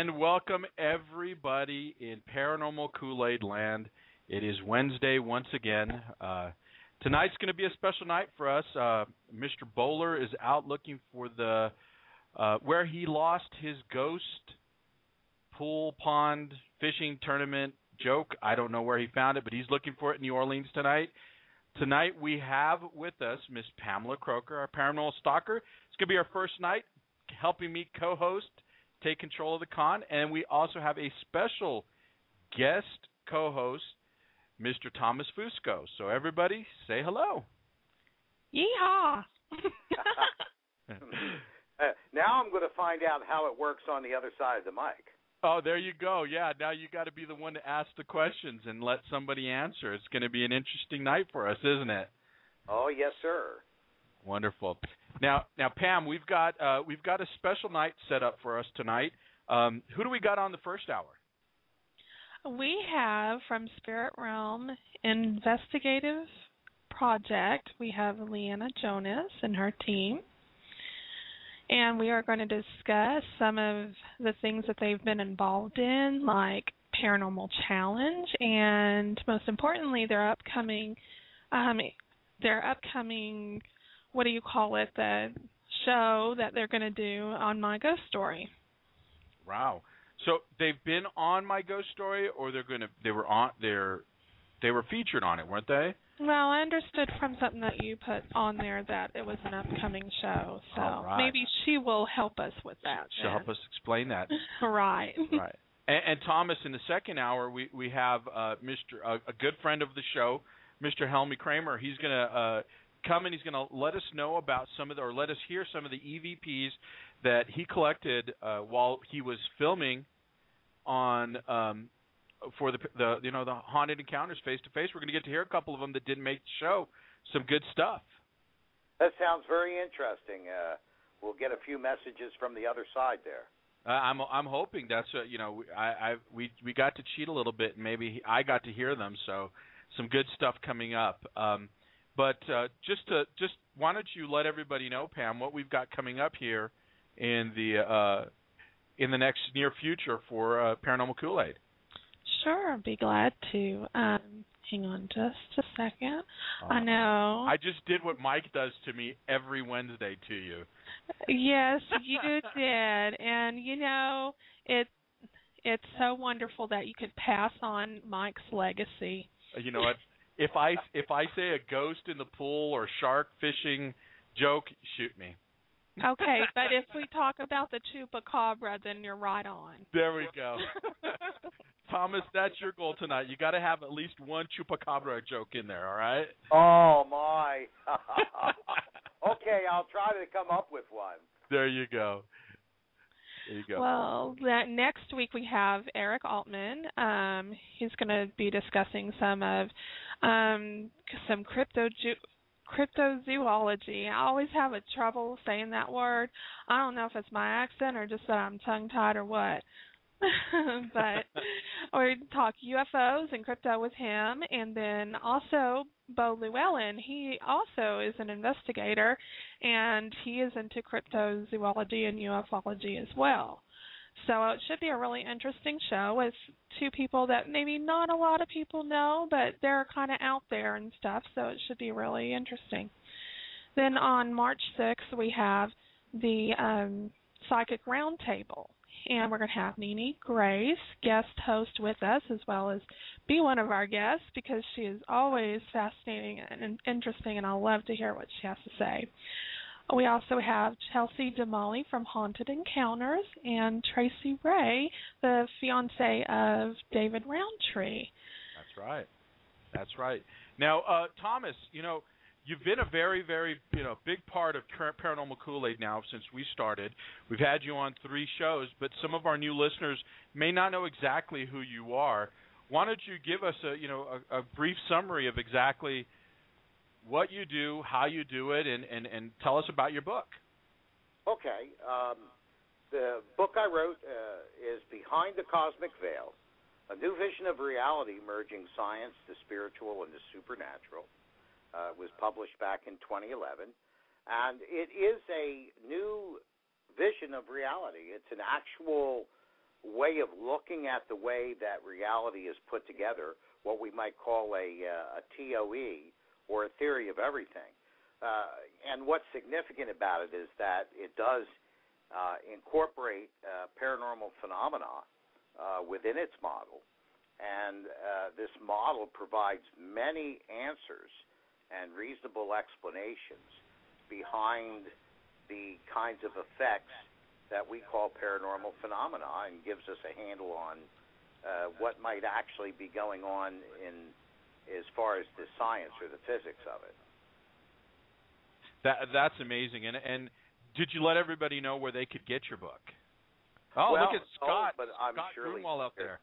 And welcome everybody in Paranormal Kool Aid land. It is Wednesday once again. Tonight's going to be a special night for us. Mr. Bowler is out looking for the where he lost his ghost pool pond fishing tournament joke. I don't know where he found it, but he's looking for it in New Orleans tonight. Tonight we have with us Miss Pamela Croker, our paranormal stalker. It's going to be our first night helping me co-host, take control of the con, and we also have a special guest co-host, Mr. Thomas Fusco. So everybody, say hello. Yeehaw! Now I'm going to find out how it works on the other side of the mic. Oh, there you go. Yeah, now you got to be the one to ask the questions and let somebody answer. It's going to be an interesting night for us, isn't it? Oh, yes, sir. Wonderful. Now, Pam, we've got a special night set up for us tonight. Who do we got on the first hour? We have from Spirit Realm Investigative Project, we have LeeAnna Jonas and her team. And we are going to discuss some of the things that they've been involved in, like Paranormal Challenge, and most importantly, their upcoming, what do you call it, the show that they're going to do on My Ghost Story. Wow. So they've been on My Ghost Story, or they were featured on it, weren't they? Well, I understood from something that you put on there that it was an upcoming show, so right. Maybe she will help us with that. She'll help us explain that. Right. Right. And Thomas, in the second hour, we have a good friend of the show, Mr. Helmy Kramer. He's going to come and he's going to let us know about let us hear some of the EVPs that he collected while he was filming on for the Haunted Encounters Face to Face. We're going to get to hear a couple of them that didn't make the show. Some good stuff. That sounds very interesting. We'll get a few messages from the other side there. I'm hoping that's we got to cheat a little bit, and maybe I got to hear them. So some good stuff coming up. But why don't you let everybody know, Pam, what we've got coming up here in the next near future for Paranormal Kool Aid. Sure, I'd be glad to. Hang on just a second. I know. I just did what Mike does to me every Wednesday to you. Yes, you did. And, it's so wonderful that you could pass on Mike's legacy. You know what? If I say a ghost in the pool or shark fishing joke, shoot me. Okay, but if we talk about the chupacabra, then you're right on. There we go. Thomas, that's your goal tonight. You got to have at least one chupacabra joke in there, all right? Oh, my. Okay, I'll try to come up with one. There you go. Well, next week we have Eric Altman. He's going to be discussing some cryptozoology. I always have trouble saying that word. I don't know if it's my accent or just that I'm tongue-tied or what. But we talk UFOs and crypto with him, and then also Bo Llewellyn. He also is an investigator, and he is into cryptozoology and ufology as well. So it should be a really interesting show with two people that maybe not a lot of people know, but they're kind of out there and stuff, so it should be really interesting. Then on March 6th, we have the Psychic Roundtable, and we're going to have Nene Grace guest host with us as well as be one of our guests because she is always fascinating and interesting, and I love to hear what she has to say. We also have Chelsea DeMolly from Haunted Encounters and Tracy Ray, the fiancée of David Roundtree. That's right. Now, Thomas, you've been a very, very, big part of current Paranormal Kool Aid now since we started. We've had you on 3 shows, but some of our new listeners may not know exactly who you are. Why don't you give us a brief summary of exactly what you do, how you do it, and tell us about your book. Okay. The book I wrote is Behind the Cosmic Veil, a new vision of reality merging science, the spiritual, and the supernatural. It was published back in 2011. And it is a new vision of reality. It's an actual way of looking at the way that reality is put together, what we might call a TOE, or a theory of everything. And what's significant about it is that it does incorporate paranormal phenomena within its model. And this model provides many answers and reasonable explanations behind the kinds of effects that we call paranormal phenomena, and gives us a handle on what might actually be going on in as far as the science or the physics of it. That's amazing. And did you let everybody know where they could get your book? Oh, well, look at Scott. But I'm Scott Grunwald out there.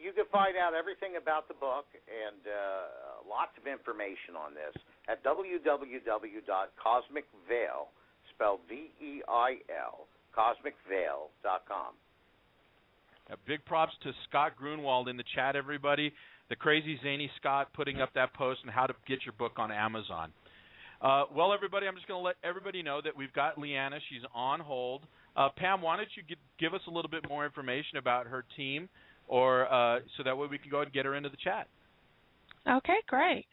You can find out everything about the book and lots of information on this at www.cosmicveil, spelled V-E-I-L, cosmicveil.com. Big props to Scott Grunwald in the chat, everybody. The crazy zany Scott putting up that post on how to get your book on Amazon. Well, everybody, I'm just going to let everybody know that we've got LeeAnna. She's on hold. Pam, why don't you give us a little bit more information about her team, or so that way we can go ahead and get her into the chat. Okay, great.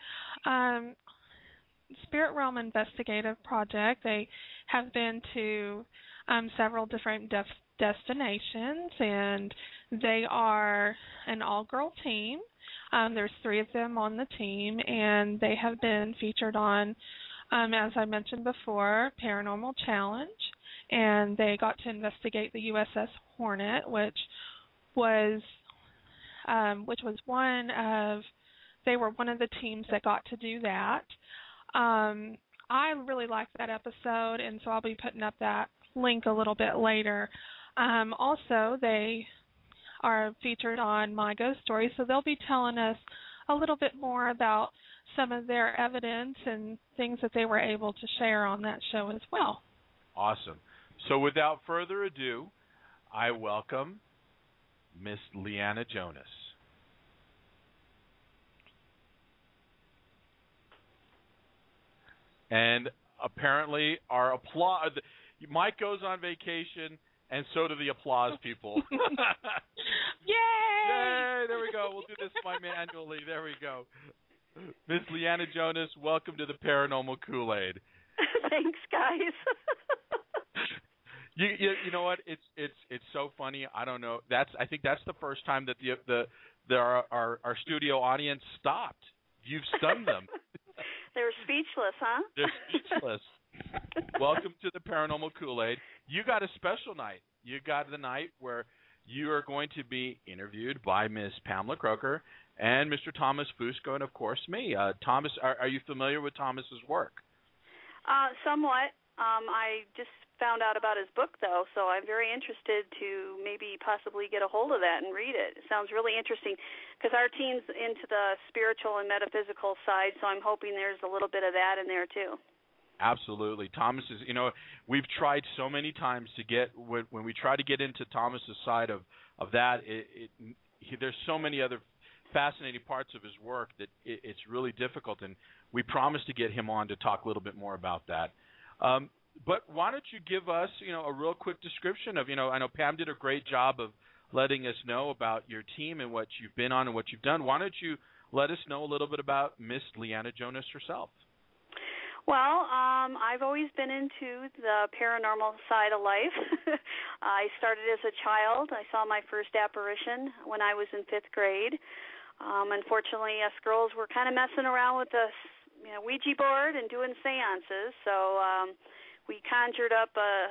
Spirit Realm Investigative Project, they have been to several different destinations, and they are an all-girl team. There's 3 of them on the team, and they have been featured on, as I mentioned before, Paranormal Challenge, and they got to investigate the USS Hornet, which was they were one of the teams that got to do that. I really liked that episode, and so I'll be putting up that link a little bit later. Also, they are featured on My Ghost Story, so they'll be telling us a little bit more about some of their evidence and things that they were able to share on that show as well. Awesome. So without further ado, I welcome Miss LeeAnna Jonas. And apparently our applause, Mike goes on vacation, and so do the applause people. Yay! Yay! There we go. We'll do this manually. There we go. Miss LeeAnna Jonas, welcome to the Paranormal Kool Aid. Thanks, guys. You know what? It's so funny. I don't know. I think that's the first time that our studio audience stopped. You've stunned them. They're speechless, huh? They're speechless. Welcome to the Paranormal Kool Aid. You got a special night. You got the night where you are going to be interviewed by Miss Pamela Croker and Mr. Thomas Fusco, and of course me. Thomas, are you familiar with Thomas's work? Somewhat. I just found out about his book, though, so I'm very interested to maybe possibly get a hold of that and read it. It sounds really interesting because our team's into the spiritual and metaphysical side, so I'm hoping there's a little bit of that in there, too. Absolutely. Thomas is, we've tried so many times to get, when we try to get into Thomas's side of that, there's so many other fascinating parts of his work that it's really difficult, and we promised to get him on to talk a little bit more about that. But why don't you give us, a real quick description of, I know Pam did a great job of letting us know about your team and what you've been on and what you've done. Why don't you let us know a little bit about Miss LeeAnna Jonas herself? Well, I've always been into the paranormal side of life. I started as a child. I saw my first apparition when I was in 5th grade. Unfortunately, us girls were kind of messing around with the Ouija board and doing seances, so we conjured up a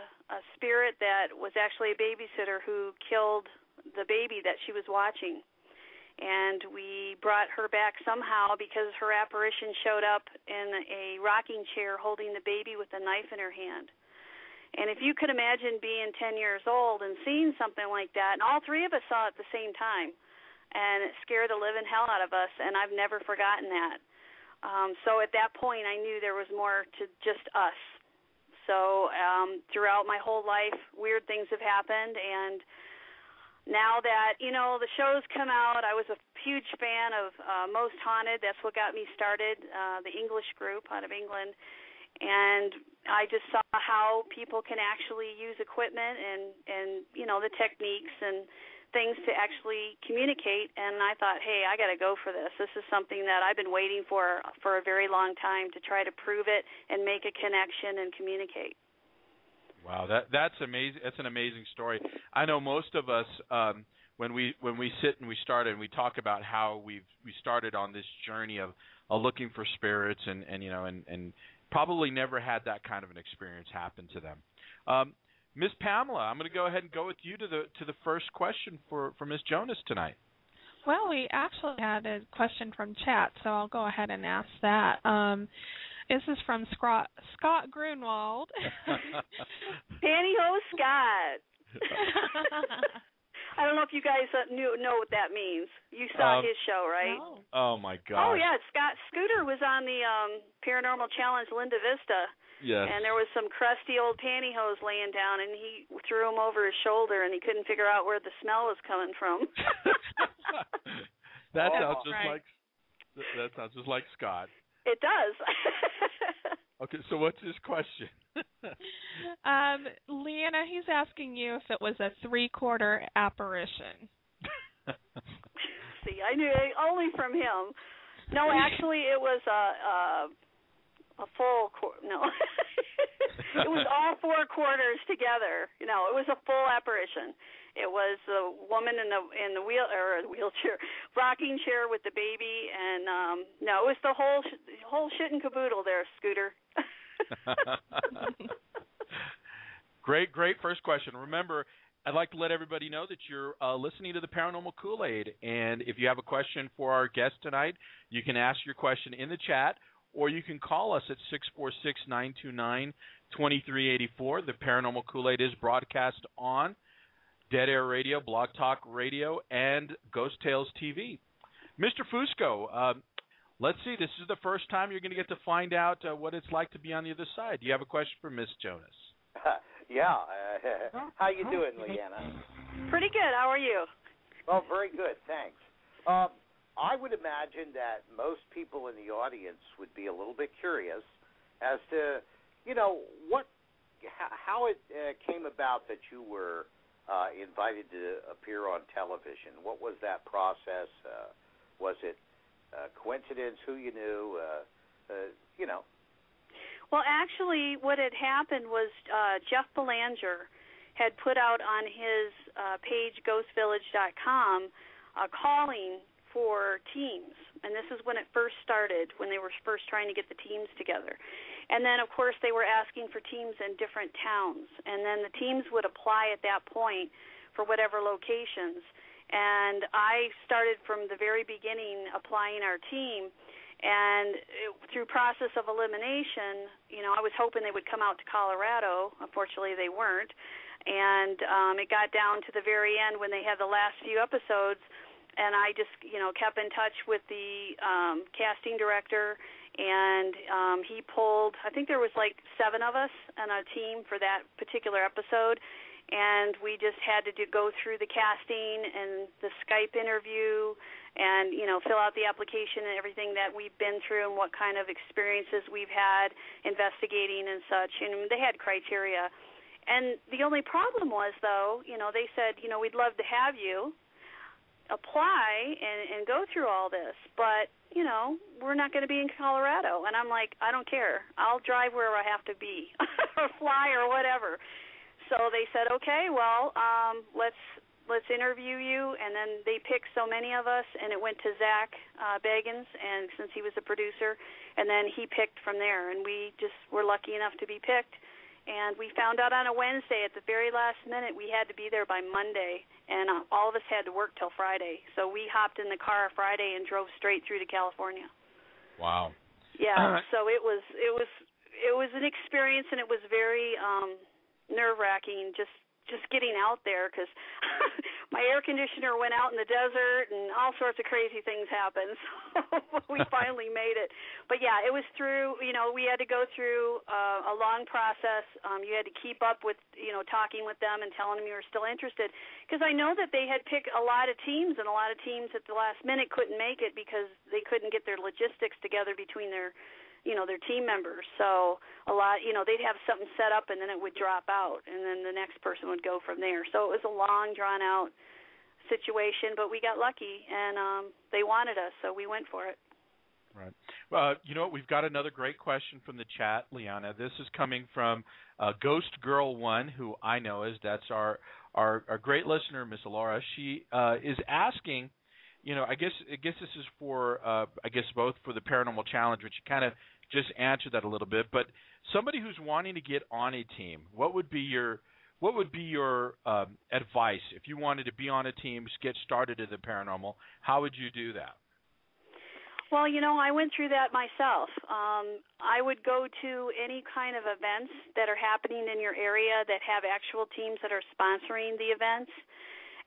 spirit that was actually a babysitter who killed the baby that she was watching. And we brought her back somehow because her apparition showed up in a rocking chair holding the baby with a knife in her hand. And if you could imagine being 10 years old and seeing something like that, and all 3 of us saw it at the same time, and it scared the living hell out of us, and I've never forgotten that. So at that point, I knew there was more to just us. So throughout my whole life, weird things have happened, and now that, the shows come out, I was a huge fan of Most Haunted. That's what got me started, the English group out of England. and I just saw how people can actually use equipment and the techniques and things to actually communicate, and I thought, hey, I got to go for this. This is something that I've been waiting for a very long time, to try to prove it and make a connection and communicate. Wow, that's amazing. That's an amazing story. I know most of us, when we sit and we start and we talk about how we started on this journey of looking for spirits and probably never had that kind of an experience happen to them. Miss Pamela, I'm going to go ahead and go with you to the first question for Miss Jonas tonight. Well, we actually had a question from chat, so I'll go ahead and ask that. This is from Scott Grunwald. Pantyhose Scott. I don't know if you guys know what that means. You saw his show, right? No. Oh, my God. Oh, yeah. Scooter was on the Paranormal Challenge Linda Vista. Yes. And there was some crusty old pantyhose laying down, and he threw them over his shoulder, and he couldn't figure out where the smell was coming from. That sounds just like Scott. It does. Okay, so what's his question? LeeAnna, he's asking you if it was a 3/4 apparition. See, I knew only from him. No, actually, it was a full no. It was all 4 quarters together. It was a full apparition. It was a woman in the wheelchair, rocking chair with the baby, and no, it was the whole shit and caboodle there, Scooter. Great first question. Remember, I'd like to let everybody know that you're listening to the Paranormal Kool Aid, and if you have a question for our guest tonight, you can ask your question in the chat, or you can call us at 646-929-2384. The Paranormal Kool Aid is broadcast on Dead Air Radio, Blog Talk Radio, and Ghost Tales TV. Mr. Fusco, let's see. This is the first time you're going to get to find out what it's like to be on the other side. Do you have a question for Miss Jonas? Yeah. How you doing, LeeAnna? Pretty good. How are you? Well, very good. Thanks. I would imagine that most people in the audience would be a little bit curious as to, how it came about that you were invited to appear on television. What was that process? Was it coincidence? Who you knew? Well, actually, what had happened was Jeff Belanger had put out on his page, ghostvillage.com, a calling for teams. And this is when it first started, when they were first trying to get the teams together. And then, of course, they were asking for teams in different towns. And then the teams would apply at that point for whatever locations. And I started from the very beginning applying our team. And through process of elimination, I was hoping they would come out to Colorado. Unfortunately, they weren't. And it got down to the very end when they had the last few episodes, and I just, kept in touch with the casting director, and he pulled, I think there was like 7 of us on a team for that particular episode, and we just had to go through the casting and the Skype interview and, fill out the application and everything that we've been through and what kind of experiences we've had investigating and such. And they had criteria. And the only problem was, though, they said, we'd love to have you apply and go through all this, but, we're not going to be in Colorado. And I'm like, I don't care. I'll drive wherever I have to be or fly or whatever. So they said, okay, well, let's interview you. And then they picked so many of us, and it went to Zach Bagans, and since he was a producer, and then he picked from there. And we just were lucky enough to be picked. And we found out on a Wednesday at the very last minute we had to be there by Monday, and all of us had to work till Friday. So we hopped in the car Friday and drove straight through to California. Wow. Yeah. So it was an experience, and it was very nerve-wracking just getting out there, because my air conditioner went out in the desert and all sorts of crazy things happened. So we finally made it. But, yeah, it was through, we had to go through a long process. You had to keep up with, talking with them and telling them you were still interested. Because I know that they had picked a lot of teams, and a lot of teams at the last minute couldn't make it because they couldn't get their logistics together between their their team members. So a lot, they'd have something set up and then it would drop out, and then the next person would go from there. So it was a long, drawn-out situation, but we got lucky, and they wanted us, so we went for it. Right. You know what? We've got another great question from the chat, LeeAnna. This is coming from Ghost Girl 1, who I know is. That's our great listener, Miss Laura. She is asking, I guess this is for both for the Paranormal Challenge, which you kind of just answered that a little bit, but somebody who's wanting to get on a team, what would be your advice if you wanted to be on a team, get started in the paranormal? How would you do that? Well, I went through that myself. I would go to any kind of events that are happening in your area that have actual teams that are sponsoring the events,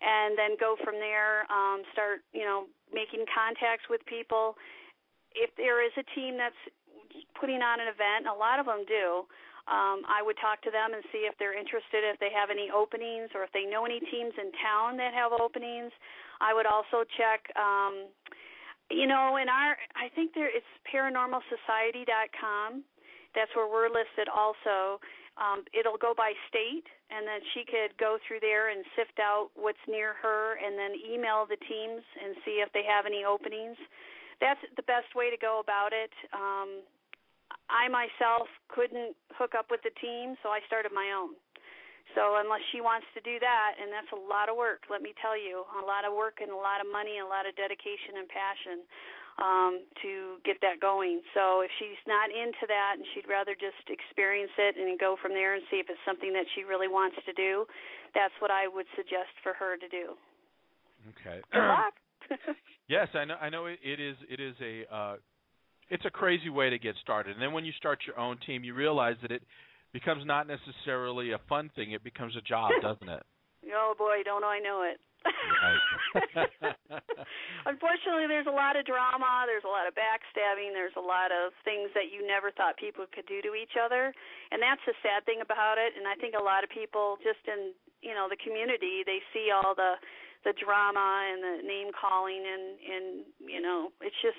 and then go from there, start, making contacts with people. If there is a team that's putting on an event, a lot of them do, I would talk to them and see if they're interested, if they have any openings, or if they know any teams in town that have openings. I would also check, I think it's paranormalsociety.com. That's where we're listed also. It'll go by state, and then she could go through there and sift out what's near her and then email the teams and see if they have any openings. That's the best way to go about it. I myself couldn't hook up with the team, so I started my own. So unless she wants to do that, and that's a lot of work, let me tell you, a lot of work and a lot of money and a lot of dedication and passion to get that going. So if she's not into that and she'd rather just experience it and go from there and see if it's something that she really wants to do, that's what I would suggest for her to do. Okay. Good luck. Yes, I know. It's a crazy way to get started, and then when you start your own team, you realize that it becomes not necessarily a fun thing. It becomes a job, doesn't it? Oh, boy, don't I know it. Right. Unfortunately, there's a lot of drama. There's a lot of backstabbing. There's a lot of things that you never thought people could do to each other, and that's the sad thing about it. And I think a lot of people just in, the community, they see all the drama and the name-calling, and it's just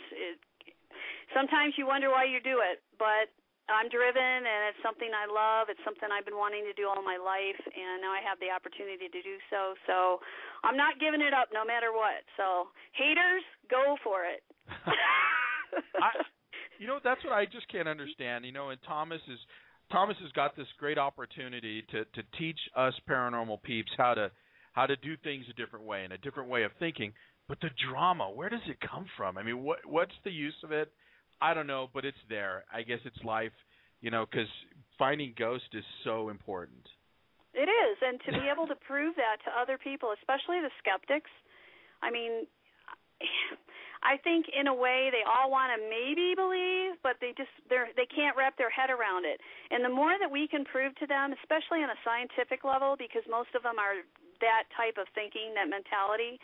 sometimes you wonder why you do it, but I'm driven, and it's something I love. It's something I've been wanting to do all my life, and now I have the opportunity to do so. So I'm not giving it up no matter what. So haters, go for it. That's what I just can't understand. And Thomas has got this great opportunity to teach us paranormal peeps how to do things a different way and a different way of thinking. But the drama, where does it come from? I mean, what's the use of it? I don't know, but it's there. I guess it's life, because finding ghosts is so important. It is, and to be able to prove that to other people, especially the skeptics, I mean, I think in a way they all want to maybe believe, but they can't wrap their head around it. And the more that we can prove to them, especially on a scientific level, because most of them are that type of thinking, that mentality,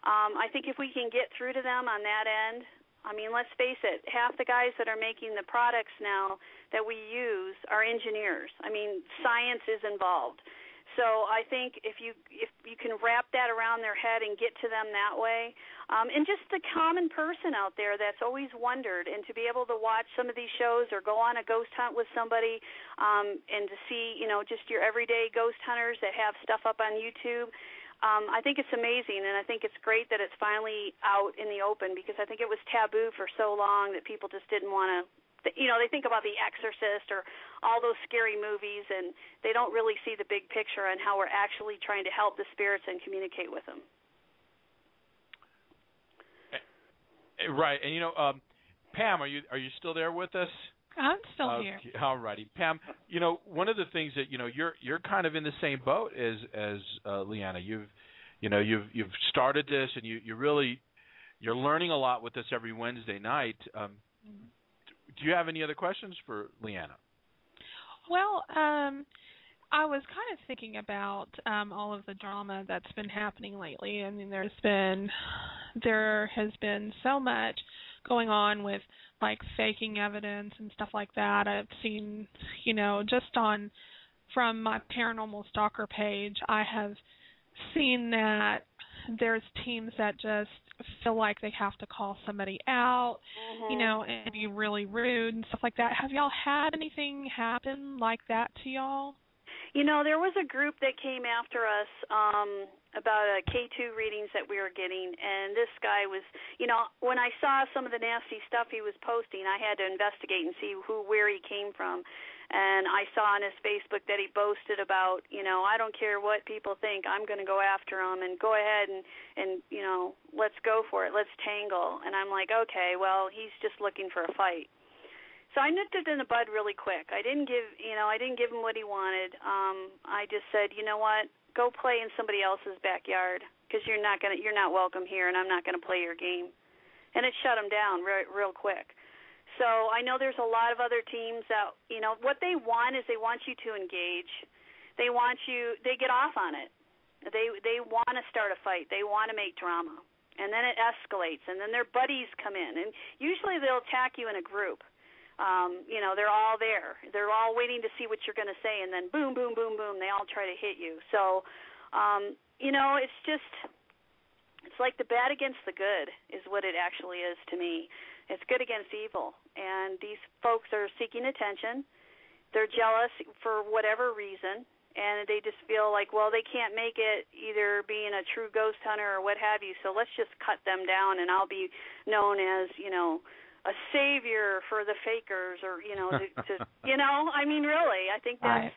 I think if we can get through to them on that end, I mean, let's face it, half the guys that are making the products now that we use are engineers. I mean, science is involved. So I think if you can wrap that around their head and get to them that way, and just the common person out there that's always wondered, and to be able to watch some of these shows or go on a ghost hunt with somebody, and to see, just your everyday ghost hunters that have stuff up on YouTube, I think it's amazing, and I think it's great that it's finally out in the open, because I think it was taboo for so long that people just didn't want to, they think about The Exorcist or all those scary movies, and they don't really see the big picture on how we're actually trying to help the spirits and communicate with them. Right, and Pam, are you still there with us? I'm still here. All righty, Pam. One of the things that you're kind of in the same boat as LeeAnna. You've started this, and you're learning a lot with us every Wednesday night. Do you have any other questions for LeeAnna? Well, I was kind of thinking about all of the drama that's been happening lately. I mean, there has been so much going on with like faking evidence and stuff like that. I've seen, just from my paranormal stalker page, I have seen that there's teams that just feel like they have to call somebody out, Mm-hmm. you know, and be really rude and stuff like that. Have y'all had anything happen like that to y'all? You know, there was a group that came after us about K2 readings that we were getting, and this guy was, you know, when I saw some of the nasty stuff he was posting, I had to investigate and see where he came from. And I saw on his Facebook that he boasted about, you know, I don't care what people think, I'm going to go after him, and go ahead and, you know, let's go for it, let's tangle. And I'm like, okay, well, he's just looking for a fight. So I nipped it in the bud really quick. I didn't give him what he wanted. I just said, you know what, go play in somebody else's backyard, because you're not welcome here, and I'm not going to play your game. And it shut him down real quick. So I know there's a lot of other teams that, you know, what they want is they want you to engage. They get off on it. They want to start a fight. They want to make drama. And then it escalates, and then their buddies come in. And usually they'll attack you in a group. You know, they're all there. They're all waiting to see what you're going to say, and then boom, boom, boom, boom, they all try to hit you. So, you know, it's like the bad against the good is what it actually is to me. It's good against evil, and these folks are seeking attention. They're jealous for whatever reason, and they just feel like, well, they can't make it either being a true ghost hunter or what have you, so let's just cut them down, and I'll be known as, you know, a savior for the fakers, or, you know, to you know, I mean, really, I think that's,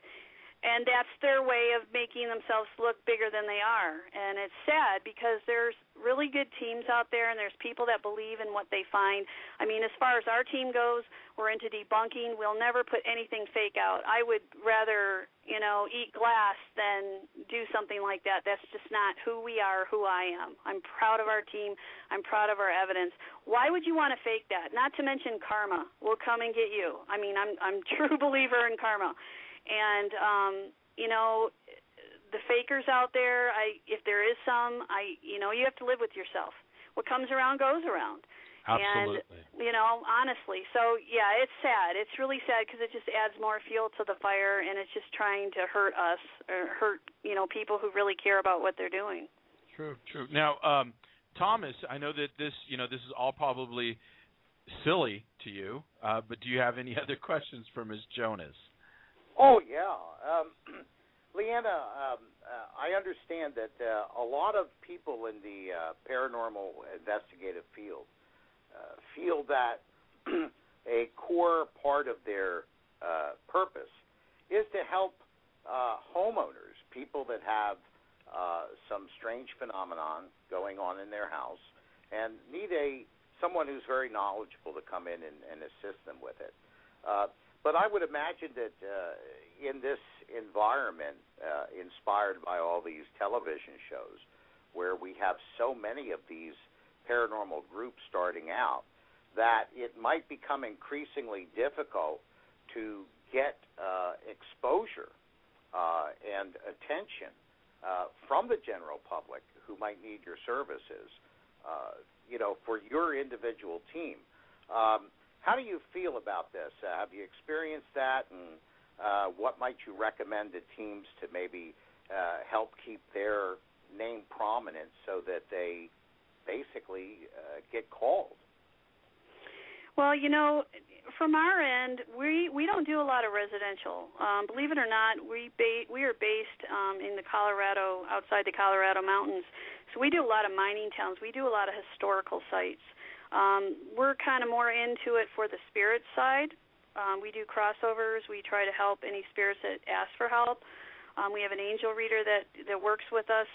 and that's their way of making themselves look bigger than they are. And it's sad, because there's really good teams out there, and there's people that believe in what they find. I mean, as far as our team goes, we're into debunking. We'll never put anything fake out. I would rather, you know, eat glass than do something like that. That's just not who we are, who I am. I'm proud of our team. I'm proud of our evidence. Why would you want to fake that? Not to mention karma will come and get you. I mean, I'm a true believer in karma. And, you know, the fakers out there, if there is some, you know, you have to live with yourself. What comes around goes around. Absolutely. And, you know, honestly. So, yeah, it's sad. It's really sad, because it just adds more fuel to the fire, and it's just trying to hurt us, or hurt, you know, people who really care about what they're doing. True. Now, Thomas, I know that this is all probably silly to you, but do you have any other questions for Ms. Jonas? Oh, yeah. LeeAnna, I understand that a lot of people in the paranormal investigative field feel that a core part of their purpose is to help homeowners, people that have some strange phenomenon going on in their house and need someone who's very knowledgeable to come in and assist them with it. But I would imagine that in this environment, inspired by all these television shows, where we have so many of these paranormal groups starting out, that it might become increasingly difficult to get exposure and attention from the general public who might need your services, you know, for your individual team. How do you feel about this? Have you experienced that, and what might you recommend to teams to maybe help keep their name prominent so that they basically get called? Well, you know, from our end, we don't do a lot of residential. Believe it or not, we are based in the outside the Colorado mountains. So we do a lot of mining towns. We do a lot of historical sites. We're kind of more into it for the spirit side. We do crossovers. We try to help any spirits that ask for help. We have an angel reader that works with us.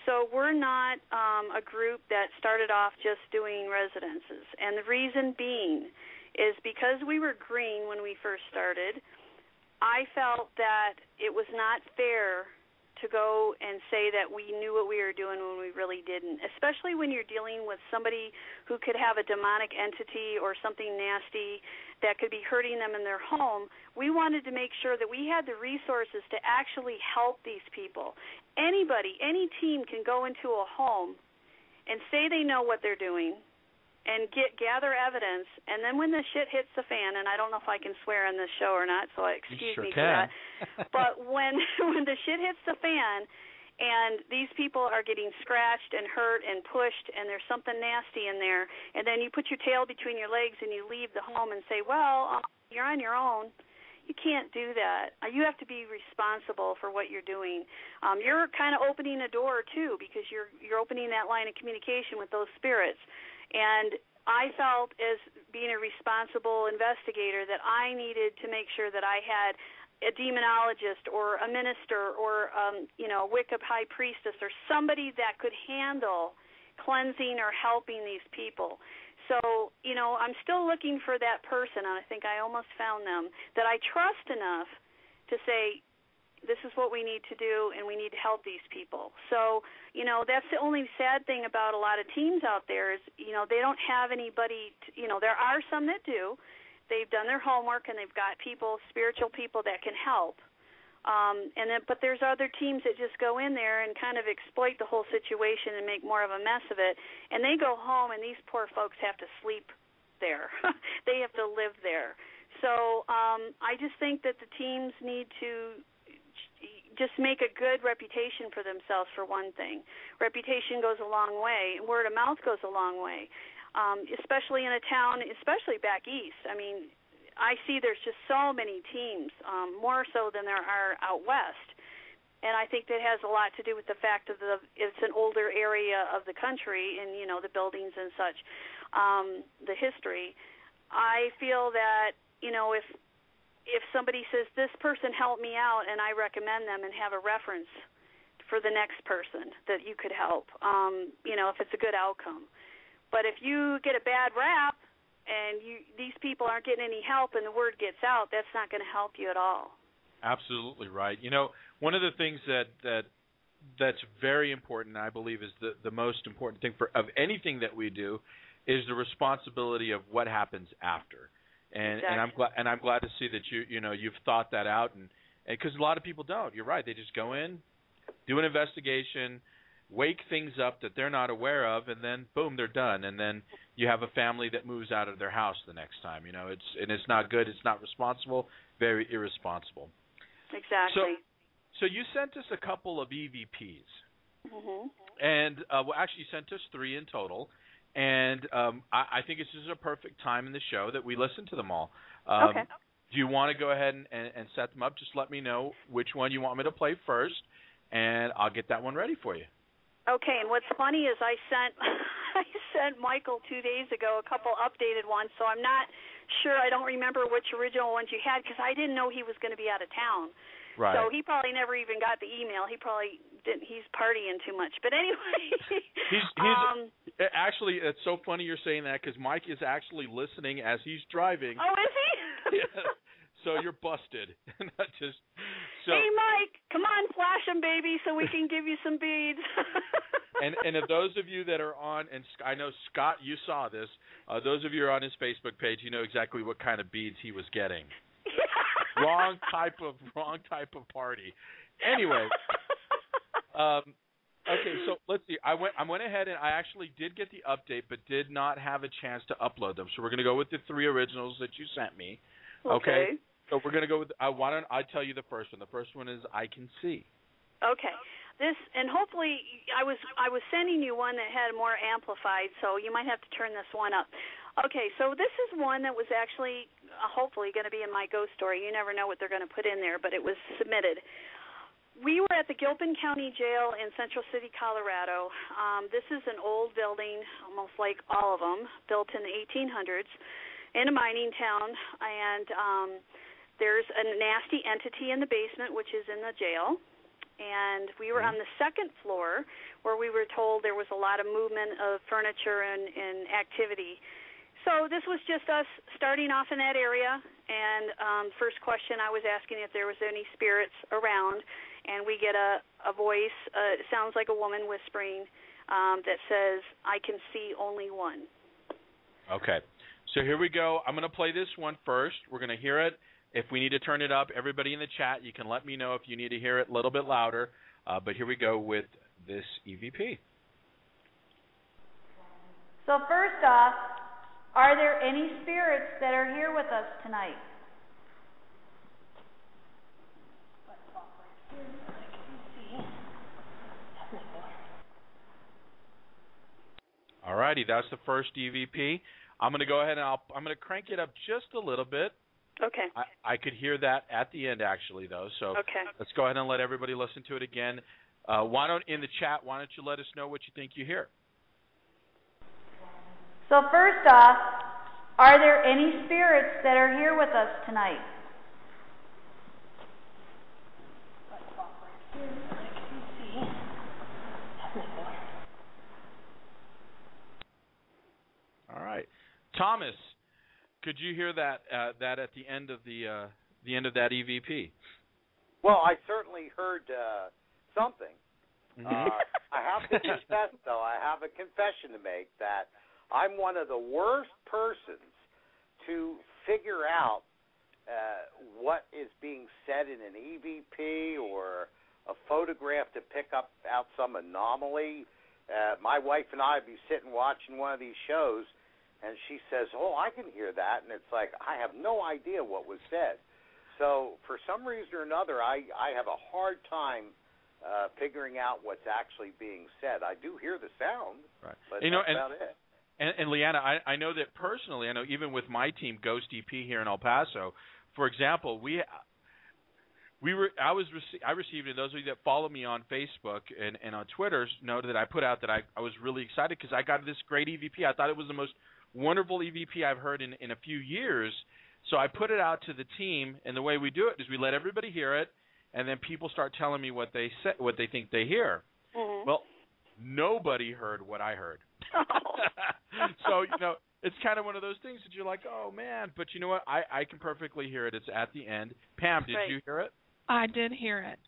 So we're not a group that started off just doing residences. And the reason being is because we were green when we first started, I felt that it was not fair to go and say that we knew what we were doing when we really didn't, especially when you're dealing with somebody who could have a demonic entity or something nasty that could be hurting them in their home. We wanted to make sure that we had the resources to actually help these people. Anybody, any team can go into a home and say they know what they're doing and gather evidence, and then when the shit hits the fan, and I don't know if I can swear on this show or not, so excuse me for that, but when the shit hits the fan, and these people are getting scratched and hurt and pushed, and there's something nasty in there, and then you put your tail between your legs and you leave the home and say, well, you're on your own. You can't do that. You have to be responsible for what you're doing. You're kind of opening a door, too, because you're opening that line of communication with those spirits. And I felt, as being a responsible investigator, that I needed to make sure that I had a demonologist or a minister or a Wicca high priestess or somebody that could handle cleansing or helping these people. So, I'm still looking for that person, and I think I almost found them, that I trust enough to say, this is what we need to do, and we need to help these people. So, that's the only sad thing about a lot of teams out there is, they don't have anybody, there are some that do. They've done their homework, and they've got people, spiritual people that can help. But there's other teams that just go in there and kind of exploit the whole situation and make more of a mess of it. And they go home, and these poor folks have to sleep there. They have to live there. So I just think that the teams need to just make a good reputation for themselves, for one thing. Reputation goes a long way. Word of mouth goes a long way. Especially in a town, especially back east. I mean, I see there's just so many teams, more so than there are out west. And I think that has a lot to do with the fact of it's an older area of the country and, the buildings and such, the history. I feel that, if somebody says, this person helped me out and I recommend them and have a reference for the next person that you could help, if it's a good outcome. But if you get a bad rap and these people aren't getting any help and the word gets out, that's not going to help you at all. Absolutely right. One of the things that's very important, I believe, is the most important thing of anything that we do is the responsibility of what happens after. And exactly. and I'm glad to see that you've thought that out, and because a lot of people don't. You're right. They just go in, do an investigation, wake things up that they're not aware of, and then boom, they're done. And then you have a family that moves out of their house the next time. It's not good. It's not responsible. Very irresponsible. Exactly. So you sent us a couple of EVPs, and actually you sent us 3 in total. And I think this is a perfect time in the show that we listen to them all. Okay. Do you want to go ahead and set them up? Just let me know which one you want me to play first, and I'll get that one ready for you. Okay, and what's funny is I sent Michael 2 days ago a couple updated ones, so I'm not sure. I don't remember which original ones you had because I didn't know he was going to be out of town. Right. So he probably never even got the email. He probably didn't. He's partying too much. But anyway. He's actually, it's so funny you're saying that because Mike is actually listening as he's driving. Oh, is he? Yeah. So you're busted. Hey, Mike, come on, flash them, baby, so we can give you some beads. and if those of you that are on, and I know Scott, you saw this. Those of you who are on his Facebook page, you know exactly what kind of beads he was getting. wrong type of party. Anyway, okay, so let's see. I went ahead and I actually did get the update, but did not have a chance to upload them. So we're going to go with the 3 originals that you sent me. Okay. So we're going to go with. Why don't I tell you the first one? The first one is I Can See. Okay. This, and hopefully I was sending you one that had more amplified, so you might have to turn this one up. Okay, so this is one that was actually hopefully going to be in my ghost story. You never know what they're going to put in there, but it was submitted. We were at the Gilpin County Jail in Central City, Colorado. This is an old building, almost like all of them, built in the 1800s in a mining town, and there's a nasty entity in the basement, which is in the jail. And we were on the 2nd floor where we were told there was a lot of movement of furniture and activity. So this was just us starting off in that area, and first question I was asking if there was any spirits around, and we get a voice, it sounds like a woman whispering, that says, I can see only one. Okay. So here we go. I'm going to play this one first. We're going to hear it. If we need to turn it up, everybody in the chat, you can let me know if you need to hear it a little bit louder. But here we go with this EVP. So first off, are there any spirits that are here with us tonight? righty, that's the first EVP. I'm going to go ahead and I'm going to crank it up just a little bit. Okay. I could hear that at the end, actually, though. So let's go ahead and let everybody listen to it again. Why don't you let us know what you think you hear? So first off, are there any spirits that are here with us tonight? All right, Thomas, could you hear that at the end of the end of that EVP? Well, I certainly heard something. Mm-hmm. I have to confess, though, I have a confession to make that I'm one of the worst persons to figure out what is being said in an EVP or a photograph to pick out some anomaly. My wife and I would be sitting watching one of these shows, and she says, "Oh, I can hear that," and it's like I have no idea what was said. So for some reason or another, I have a hard time figuring out what's actually being said. I do hear the sound, right? But that's about it. And LeeAnna, I know that personally. I know even with my team, Ghost EP here in El Paso, for example, I received, and those of you that follow me on Facebook and on Twitter know that I put out that I was really excited because I got this great EVP. I thought it was the most wonderful EVP I've heard in a few years. So I put it out to the team, and the way we do it is we let everybody hear it, and then people start telling me what they think they hear. Mm-hmm. Well, nobody heard what I heard. So, it's kind of one of those things that you're like, oh, man. But you know what? I can perfectly hear it. It's at the end. Pam, did you hear it? I did hear it.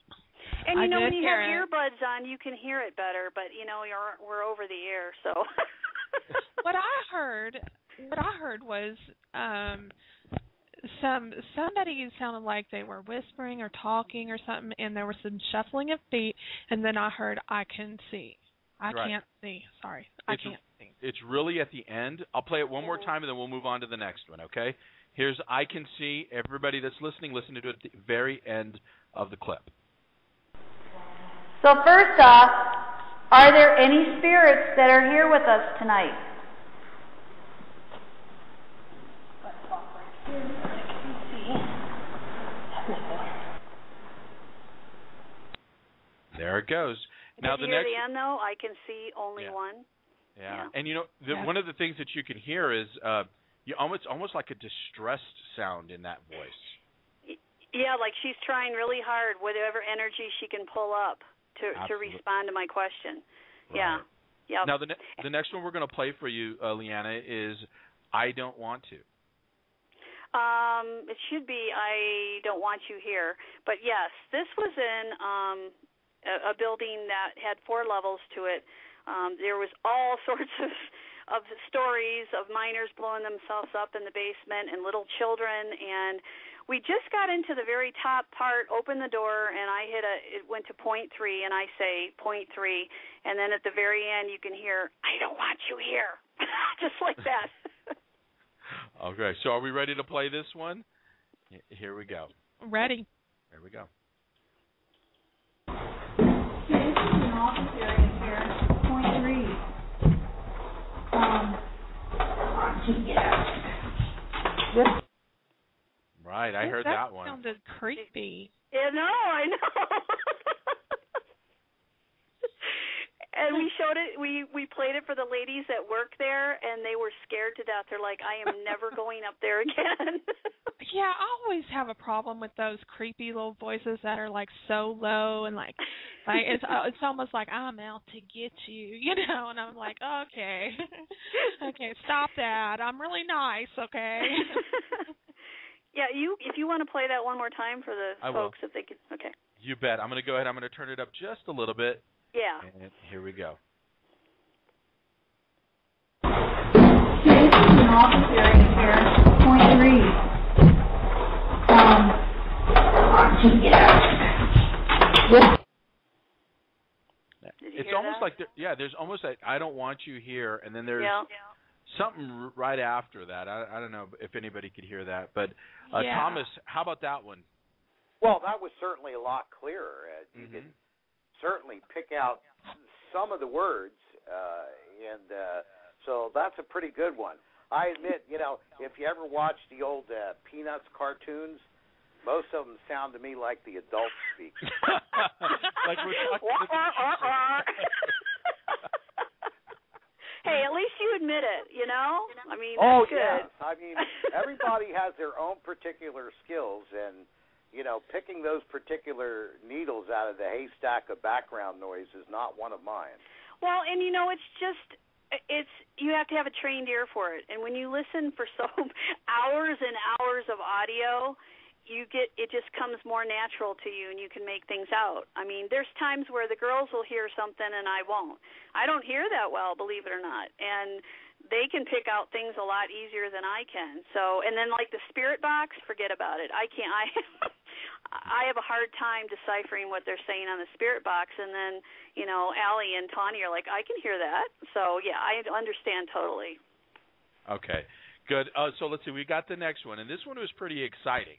And, when you have earbuds on, you can hear it better. But, we're over the air, so. What I heard was somebody sounded like they were whispering or talking or something, and there was some shuffling of feet, and then I heard, I can see. I can't see. Sorry. I can't see. It's really at the end. I'll play it one more time, and then we'll move on to the next one, okay? Here's I Can See. Everybody that's listening, listen to it at the very end of the clip. So first off, are there any spirits that are here with us tonight? There it goes. Now Did you hear the end, though? I can see only one. Yeah. And one of the things that you can hear is almost like a distressed sound in that voice. Yeah, like she's trying really hard, whatever energy she can pull up to respond to my question. Right. Yeah. Now the next one we're going to play for you, LeeAnna, is I Don't Want To. It should be I Don't Want You Here. But yes, this was in a building that had 4 levels to it. There was all sorts of stories of miners blowing themselves up in the basement and little children, and we just got into the very top part, opened the door, and it went to point 3, and I say point 3, and then at the very end you can hear, I don't want you here, just like that. Okay, so are we ready to play this one? Here we go. Ready. Here we go. This is an office area here, point 3. Right, I heard that one. That sounded creepy. Yeah, no, I know. And we showed it. We played it for the ladies that work there, and they were scared to death. They're like, I am never going up there again. Yeah, I always have a problem with those creepy little voices that are like so low and like it's almost like I'm out to get you, and I'm like, okay, stop that. I'm really nice, okay. Yeah, if you want to play that one more time for the folks, if they could, okay. You bet. I'm going to go ahead. I'm going to turn it up just a little bit. Yeah. And here we go. This is an office area here, point 3. It's almost like there's almost like I don't want you here, and then there's something right after that. I don't know if anybody could hear that, but Thomas, how about that one? Well, that was certainly a lot clearer. You can certainly pick out some of the words, and So that's a pretty good one. I admit, if you ever watch the old Peanuts cartoons, most of them sound to me like the adults speak. Like we're talking Hey, at least you admit it, I mean, that's good. Yes. I mean, everybody has their own particular skills, and, picking those particular needles out of the haystack of background noise is not one of mine. Well, and, you have to have a trained ear for it. And when you listen for hours and hours of audio, it just comes more natural to you, and you can make things out. I mean, there's times where the girls will hear something and I won't. I don't hear that well, believe it or not, and they can pick out things a lot easier than I can. So, and then like the spirit box, forget about it. I can't. I have a hard time deciphering what they're saying on the spirit box, and then Allie and Tawny are like, I can hear that. So yeah, I understand totally. Okay, good. So let's see. We got the next one, and this one was pretty exciting.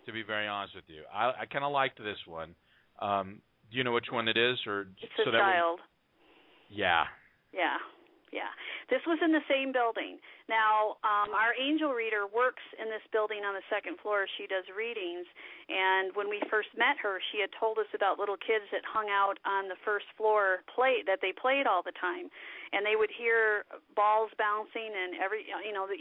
To be very honest with you, I kind of liked this one. Do you know which one it is, or it's a child? Yeah. Yeah. This was in the same building. Now, our angel reader works in this building on the second floor. She does readings, and when we first met her, she had told us about little kids that hung out on the first floor that they played all the time, and they would hear balls bouncing and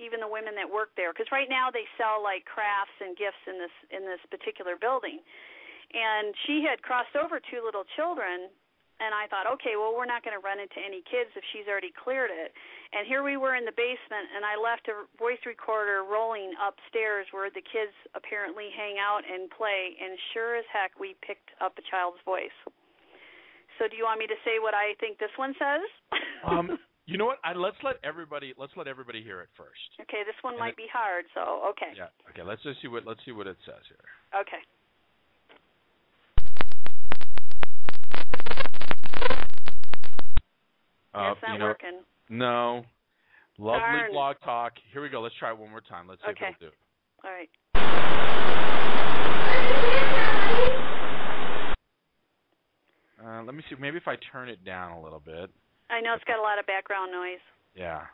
even the women that work there, because right now they sell like crafts and gifts in this particular building. And she had crossed over 2 little children. And I thought, okay, well, we're not going to run into any kids if she's already cleared it. And here we were in the basement, and I left a voice recorder rolling upstairs where the kids apparently hang out and play, and sure as heck we picked up a child's voice. So do you want me to say what I think this one says? You know what? Let's let everybody hear it first. Okay, this one might be hard, so okay. Yeah. Okay, let's see what it says here. Okay. It's not working. No. Lovely Darn. Blog Talk. Here we go. Let's try it one more time. Let's see if it'll do. All right. Let me see. Maybe if I turn it down a little bit. I know it's got a lot of background noise. Yeah.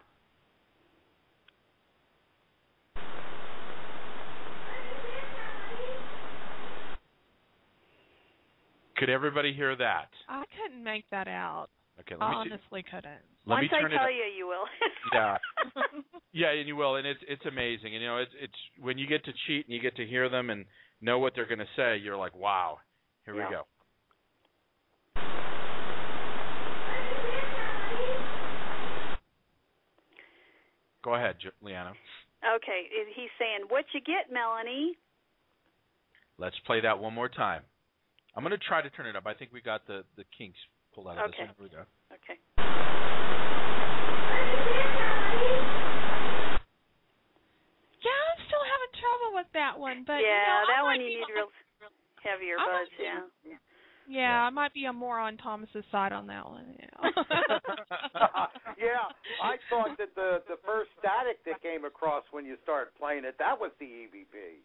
Could everybody hear that? I couldn't make that out. Okay, let me see. Honestly couldn't. Once I tell you, you will. Yeah. Yeah, and you will, and it's amazing. And it's when you get to cheat and you get to hear them and know what they're going to say, you're like, wow. Here we go. Go ahead, LeeAnna. Okay, he's saying, "What you get, Melanie?" Let's play that one more time. I'm going to try to turn it up. I think we got the kinks pulled out of this. Here we go. Okay. Yeah, I'm still having trouble with that one, but that one you need real heavier buds. Yeah, I might be more on Thomas's side on that one. Yeah, I thought that the first static that came across when you started playing it, that was the EVP.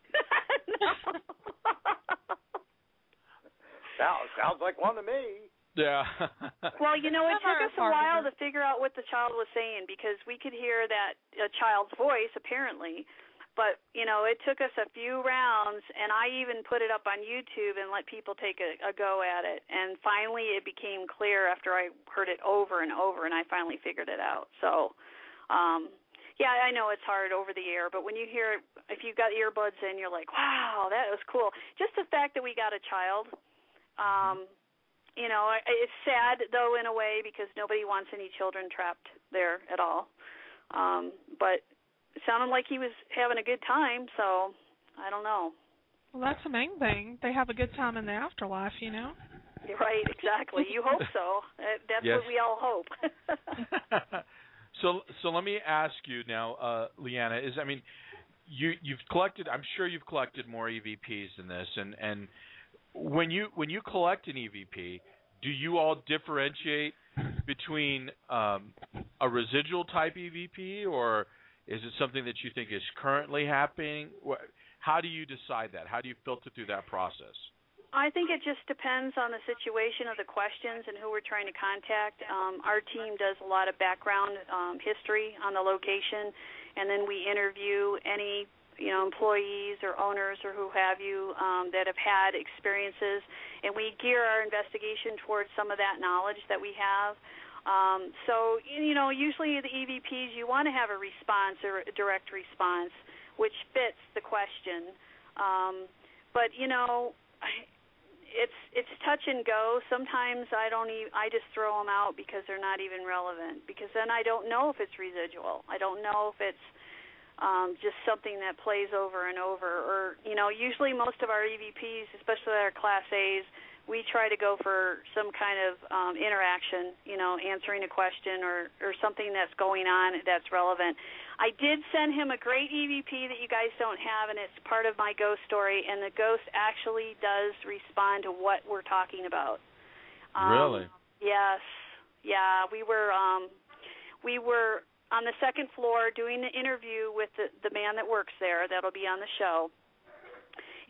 Sounds like one to me. Yeah. Well, it took us a while to figure out what the child was saying, because we could hear that a child's voice, apparently. But, it took us a few rounds, and I even put it up on YouTube and let people take a go at it. And finally it became clear after I heard it over and over, and I finally figured it out. So, I know it's hard over the air, but when you hear it, if you've got earbuds in, you're like, wow, that was cool. Just the fact that we got a child, it's sad, though, in a way, because nobody wants any children trapped there at all. But it sounded like he was having a good time, so I don't know. Well, that's the main thing. They have a good time in the afterlife, Right, exactly. You hope so. That's what we all hope. So let me ask you now, LeeAnna, you've collected, I'm sure you've collected more EVPs than this, and when you collect an EVP, do you all differentiate between a residual type EVP, or is it something that you think is currently happening? How do you decide that? How do you filter through that process? I think it just depends on the situation of the questions and who we're trying to contact. Our team does a lot of background history on the location, and then we interview any employees or owners or who have you that have had experiences, and we gear our investigation towards some of that knowledge that we have. So usually the EVPs, you want to have a response or a direct response, which fits the question. But it's touch and go. Sometimes I just throw them out because they're not even relevant, because then I don't know if it's residual. I don't know if it's just something that plays over and over. Or usually most of our EVPs, especially our Class A's, we try to go for some kind of interaction, answering a question or something that's going on that's relevant. I did send him a great EVP that you guys don't have, and it's part of my ghost story, and the ghost actually does respond to what we're talking about. Really? Yes. Yeah, we were on the second floor doing the interview with the man that works there. That'll be on the show.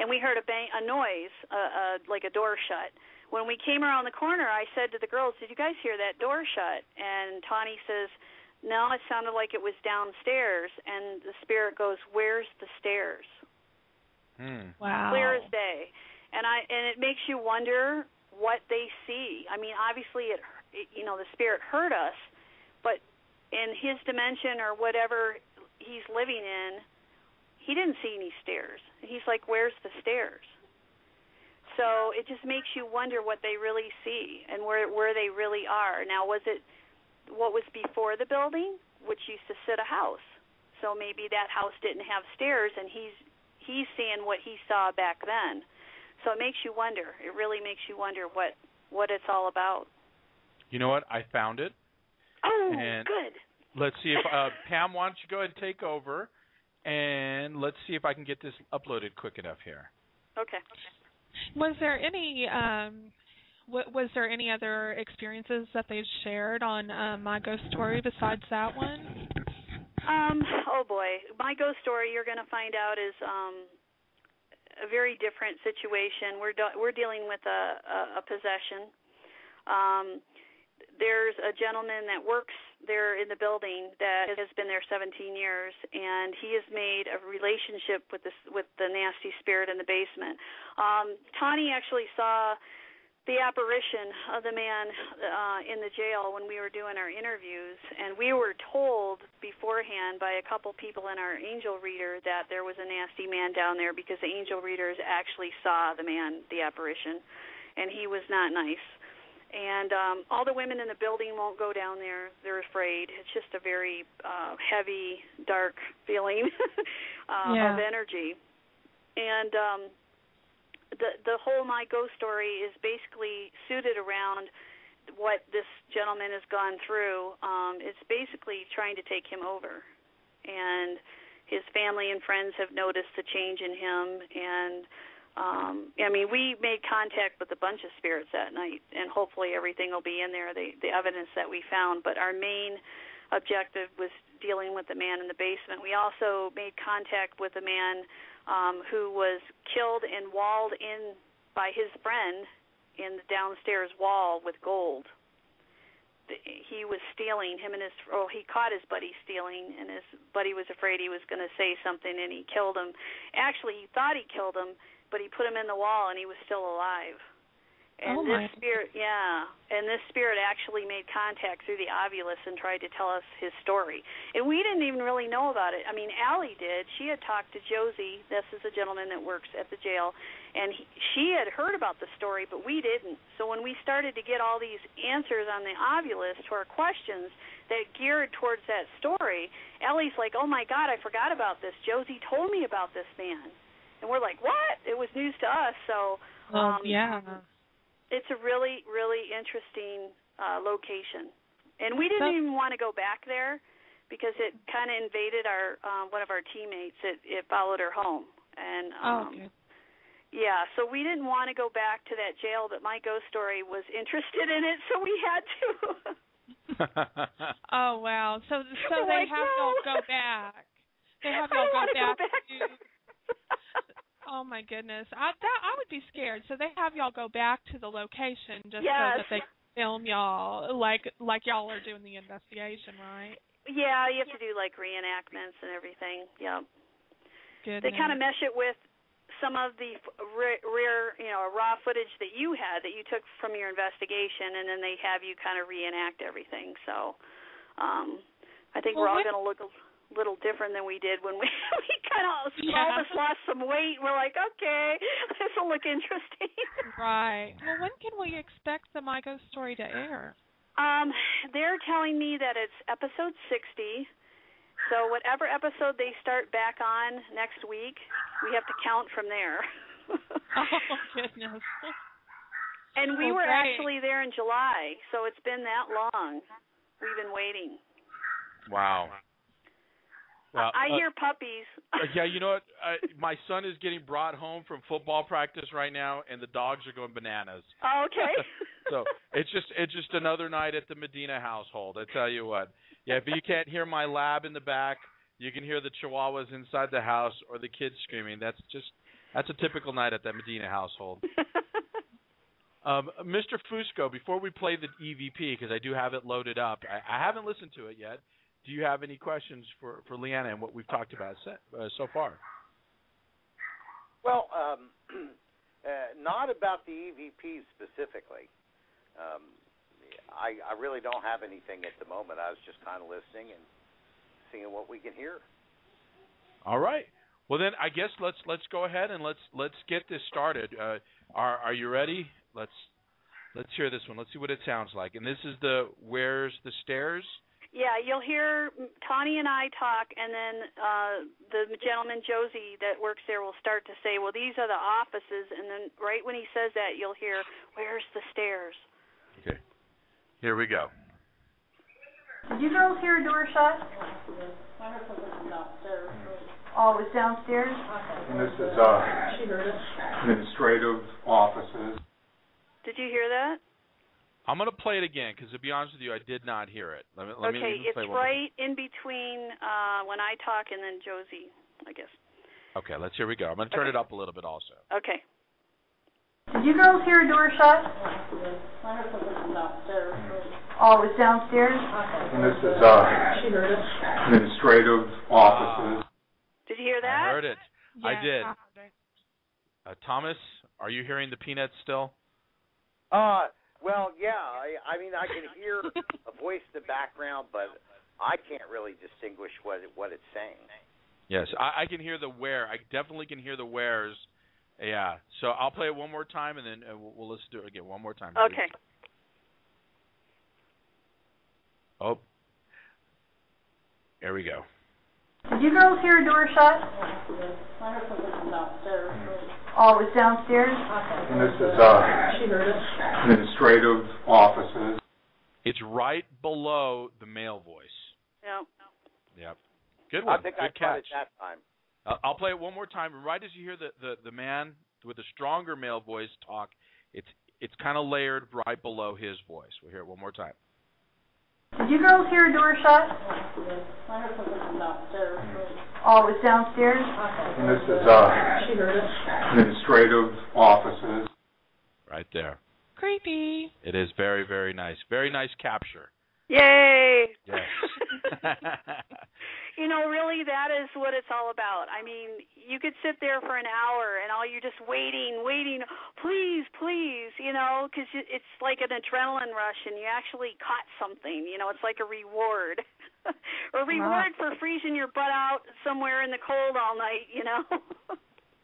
And we heard a noise, like a door shut. When we came around the corner, I said to the girls, "Did you guys hear that door shut?" And Tawny says, "No, it sounded like it was downstairs." And the spirit goes, "Where's the stairs?" Wow. Clear as day. And it makes you wonder what they see. I mean, obviously, the spirit heard us, but in his dimension or whatever he's living in, he didn't see any stairs. He's like, "Where's the stairs?" So it just makes you wonder what they really see and where they really are. Now, was it what was before the building, which used to sit a house? So maybe that house didn't have stairs, and he's seeing what he saw back then. So it makes you wonder. It really makes you wonder what it's all about. You know what? I found it. Oh, and good. Let's see if Pam, why don't you go ahead and take over, and let's see if I can get this uploaded quick enough here. Okay. Was there any other experiences that they've shared on My Ghost Story besides that one? Oh boy, My Ghost Story, you're going to find out, is a very different situation. We're dealing with a possession. There's a gentleman that works there in the building that has been there 17 years, and he has made a relationship with the nasty spirit in the basement. Tawny actually saw the apparition of the man in the jail when we were doing our interviews, and we were told beforehand by a couple people in our angel reader that there was a nasty man down there, because the angel readers actually saw the man, the apparition, and he was not nice. And all the women in the building won't go down there. They're afraid. It's just a very heavy, dark feeling of energy. And the whole My Ghost Story is basically suited around what this gentleman has gone through. It's basically trying to take him over. And his family and friends have noticed the change in him. And we made contact with a bunch of spirits that night, and hopefully everything will be in there, the evidence that we found. But our main objective was dealing with the man in the basement. We also made contact with a man who was killed and walled in by his friend in the downstairs wall with gold. He was stealing, he caught his buddy stealing, and his buddy was afraid he was going to say something, and he killed him. Actually, he thought he killed him, but he put him in the wall, and he was still alive. And this spirit actually made contact through the Ovilus and tried to tell us his story. And we didn't even really know about it. I mean, Allie did. She had talked to Josie. This is a gentleman that works at the jail. And she had heard about the story, but we didn't. So when we started to get all these answers on the Ovilus to our questions that geared towards that story, Allie's like, "Oh, my God, I forgot about this. Josie told me about this man." And we're like, "What?" It was news to us. So it's a really, really interesting location. And we didn't even want to go back there because it kind of invaded our one of our teammates. It followed her home. And so we didn't want to go back to that jail, but My Ghost Story was interested in it, so we had to. Oh, wow. So they have y'all go back. They have y'all go back to... Oh my goodness, I would be scared. So they have y'all go back to the location just so Yes. that they can film y'all like y'all are doing the investigation, right? Yeah, you have to do like reenactments and everything. Yeah. Goodness. They kind of mesh it with some of the rare, raw footage that you had that you took from your investigation, and then they have you kind of reenact everything. So I think we're all going to look a little different than we did when we kind of all of us lost some weight. We're like, okay, this will look interesting. Right. Well, when can we expect the My Ghost Story to air? They're telling me that it's episode 60. So whatever episode they start back on next week, we have to count from there. Oh, goodness. And we were actually there in July, so it's been that long. We've been waiting. Wow. Well, I hear puppies. Yeah, you know what? My son is getting brought home from football practice right now, and the dogs are going bananas. Oh, okay. So it's just another night at the Medina household. I tell you what. Yeah, if you can't hear my lab in the back, you can hear the chihuahuas inside the house or the kids screaming. That's a typical night at that Medina household. Mr. Fusco, before we play the EVP, because I do have it loaded up, I haven't listened to it yet. Do you have any questions for LeeAnna and what we've talked about so far? Well, not about the EVPs specifically. I really don't have anything at the moment. I was just kind of listening and seeing what we can hear. All right. Well, then I guess let's go ahead and let's get this started. Are you ready? Let's hear this one. Let's see what it sounds like. And this is the Where's the Stairs? Yeah, you'll hear Tawny and I talk, and then the gentleman, Josie, that works there will start to say, well, these are the offices, and then right when he says that, you'll hear, where's the stairs? Okay. Here we go. Did you girls hear a door shut? Oh, it was downstairs? And this is administrative offices. Did you hear that? I'm going to play it again because, to be honest with you, I did not hear it. Let me it's play right in between when I talk and then Josie, I guess. Okay, here we go. I'm going to turn it up a little bit also. Okay. Did you girls hear a door shut? Oh, it was downstairs? And this is administrative offices. Did you hear that? I heard it. Yeah, I did. I heard it. Thomas, are you hearing the peanuts still? Well, yeah. I mean, I can hear a voice in the background, but I can't really distinguish what it's saying. Yes, I can hear the where. I definitely can hear the wheres. Yeah. So I'll play it one more time, and then we'll listen to it again one more time. Okay. Oh. There we go. Did you girls hear a door shut? Oh, it was downstairs? And this is administrative offices. It's right below the male voice. Yeah. Yep. Good one. I think Good I catch. caught it that time. I'll play it one more time. Right as you hear the man with the stronger male voice talk, it's kind of layered right below his voice. We'll hear it one more time. Did you girls hear a door shut? Oh, it was downstairs? And this is administrative offices. Right there. Creepy. It is very, very nice. Very nice capture. Yay! Yes. Really, that is what it's all about. I mean, you could sit there for an hour and all you're just waiting, please, because it's like an adrenaline rush and you actually caught something. It's like a reward. A reward for freezing your butt out somewhere in the cold all night,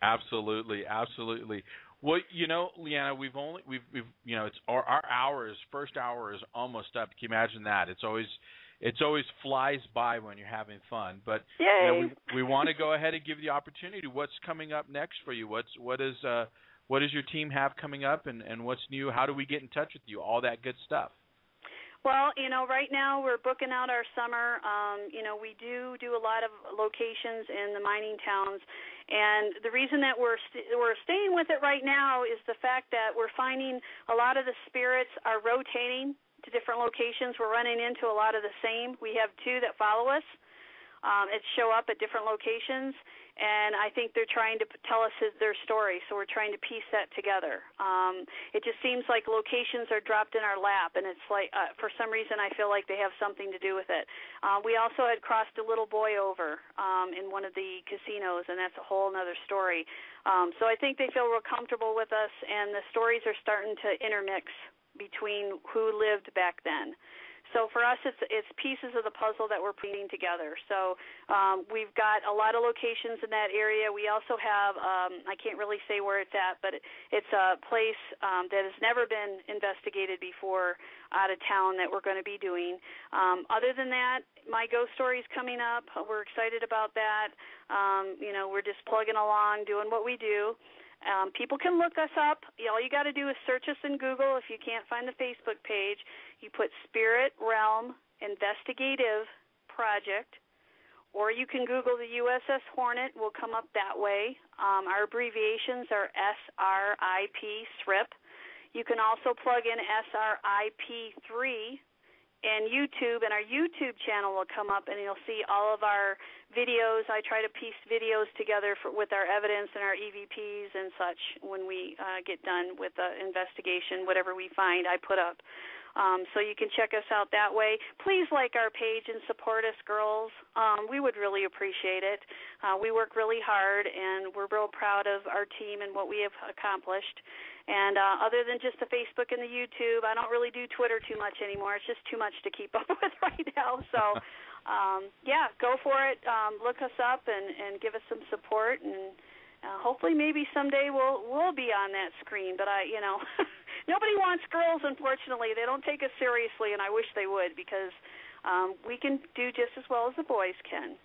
Absolutely, absolutely. Well, LeeAnna, we've it's our first hour is almost up. Can you imagine that? It's always flies by when you're having fun. But we want to go ahead and give the opportunity. What's coming up next for you? What does your team have coming up, and what's new? How do we get in touch with you? All that good stuff. Well, right now we're booking out our summer. We do a lot of locations in the mining towns, and the reason that we're staying with it right now is the fact that we're finding a lot of the spirits are rotating to different locations. We're running into a lot of the same. We have two that follow us. It show up at different locations, and I think they're trying to tell us their story, so we're trying to piece that together. It just seems like locations are dropped in our lap, and it's like, for some reason, I feel like they have something to do with it. We also had crossed a little boy over in one of the casinos, and that's a whole other story. So I think they feel real comfortable with us, and the stories are starting to intermix between who lived back then. So for us, it's pieces of the puzzle that we're putting together. So we've got a lot of locations in that area. We also have, I can't really say where it's at, but it's a place that has never been investigated before out of town that we're going to be doing. Other than that, my ghost story is coming up. We're excited about that. We're just plugging along, doing what we do. People can look us up. All you got to do is search us in Google. If you can't find the Facebook page, you put Spirit Realm Investigative Project, or you can Google the USS Hornet. We'll come up that way. Our abbreviations are Srip. You can also plug in SRIP3 and YouTube, and our YouTube channel will come up, and you'll see all of our videos. I try to piece videos together with our evidence and our EVPs and such when we get done with the investigation. Whatever we find, I put up. So you can check us out that way. Please like our page and support us, girls. We would really appreciate it. We work really hard, and we're real proud of our team and what we have accomplished. And other than just the Facebook and the YouTube, I don't really do Twitter too much anymore. It's just too much to keep up with right now. So, go for it. Look us up and give us some support, and hopefully maybe someday we'll be on that screen. But nobody wants girls, unfortunately. They don't take us seriously, and I wish they would, because we can do just as well as the boys can.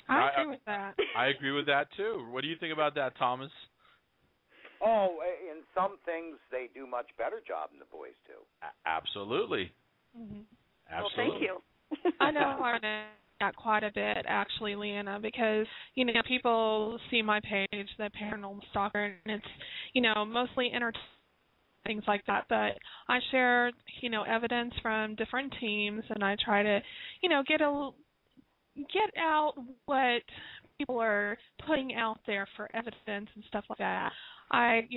I agree with that. I agree with that, too. What do you think about that, Thomas? Oh, in some things they do much better job than the boys do. Absolutely. Mm-hmm. Absolutely. Well, thank you. I know I that quite a bit, actually, LeeAnna, because, people see my page, the Paranormal Stalker, and it's, mostly entertainment, things like that, but I share, evidence from different teams, and I try to, get out what people are putting out there for evidence and stuff like that. I,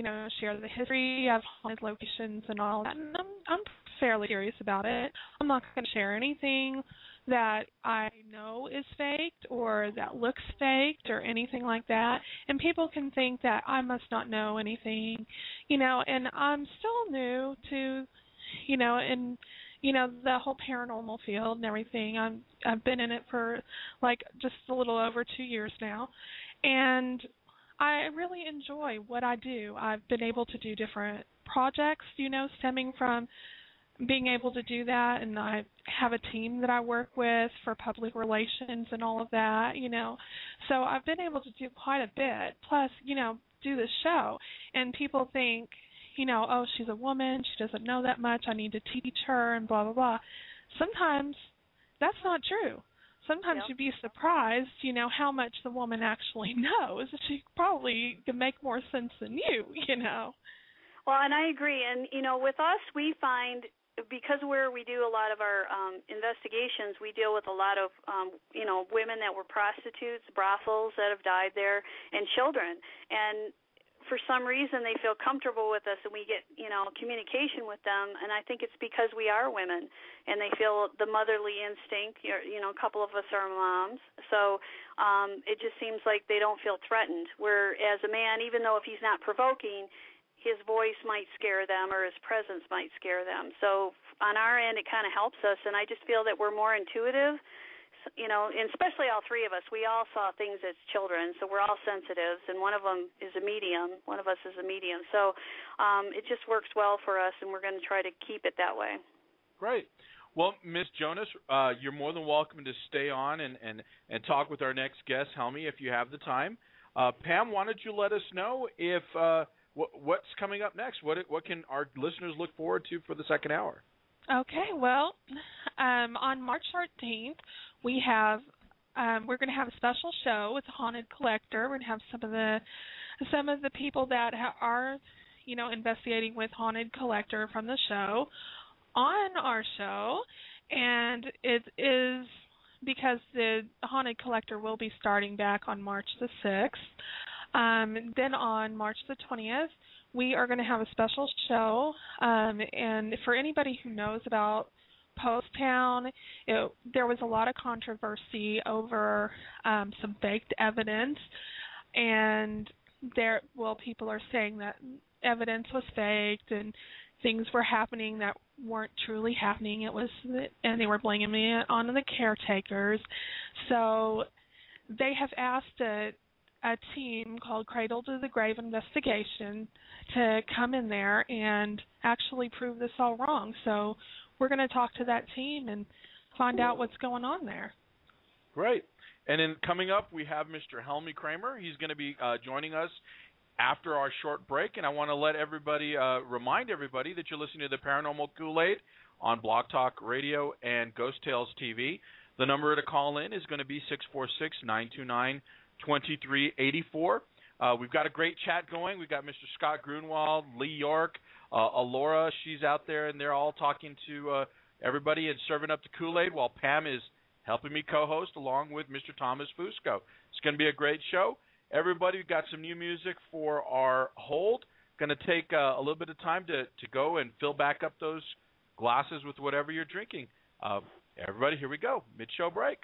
share the history of haunted locations and all that, and I'm fairly curious about it. I'm not going to share anything that I know is faked or that looks faked or anything like that, and people can think that I must not know anything, and I'm still new to, the whole paranormal field and everything. I've been in it for just a little over 2 years now, and I really enjoy what I do. I've been able to do different projects, stemming from being able to do that, and I have a team that I work with for public relations and all of that, So I've been able to do quite a bit, plus, do the show. And people think, oh, she's a woman, she doesn't know that much, I need to teach her, and blah, blah, blah. Sometimes that's not true. Sometimes you'd be surprised, how much the woman actually knows. She probably can make more sense than you, Well, and I agree. And, with us, we find, because we do a lot of our investigations, we deal with a lot of, women that were prostitutes, brothels that have died there, and children. And for some reason they feel comfortable with us, and we get, communication with them, and I think it's because we are women, and they feel the motherly instinct. A couple of us are moms, so it just seems like they don't feel threatened. Whereas a man, even though if he's not provoking, his voice might scare them or his presence might scare them. So on our end, it kind of helps us, and I just feel that we're more intuitive. And especially all three of us, we all saw things as children, so we're all sensitives, and one of them is a medium. One of us is a medium. So it just works well for us, and we're going to try to keep it that way. Great. Well, Ms. Jonas, you're more than welcome to stay on and talk with our next guest, Helmy, if you have the time. Pam, why don't you let us know if what's coming up next? What can our listeners look forward to for the second hour? Okay, well, on March 13th, we're going to have a special show with the Haunted Collector. We're going to have some of the people that are, investigating with Haunted Collector from the show on our show, and it is because the Haunted Collector will be starting back on March the 6th. Then on March the 20th, we are going to have a special show. And for anybody who knows about Post Town, there was a lot of controversy over some faked evidence. And people are saying that evidence was faked and things were happening that weren't truly happening. And they were blaming it on the caretakers. So they have asked a team called Cradle to the Grave Investigation to come in there and actually prove this all wrong. So we're going to talk to that team and find out what's going on there. Great. And then coming up, we have Mr. Helmy Kramer. He's going to be joining us after our short break. And I want to let everybody, remind everybody that you're listening to the Paranormal Kool Aid on Blog Talk Radio and Ghost Tales TV. The number to call in is going to be 646-929-2384. We've got a great chat going. We've got Mr. Scott Grunwald, Lee York, Alora. She's out there, and they're all talking to everybody and serving up the Kool-Aid while Pam is helping me co-host along with Mr. Thomas Fusco. It's going to be a great show. Everybody, we've got some new music for our hold. Going to take a little bit of time to go and fill back up those glasses with whatever you're drinking. Everybody, here we go. Mid-show break.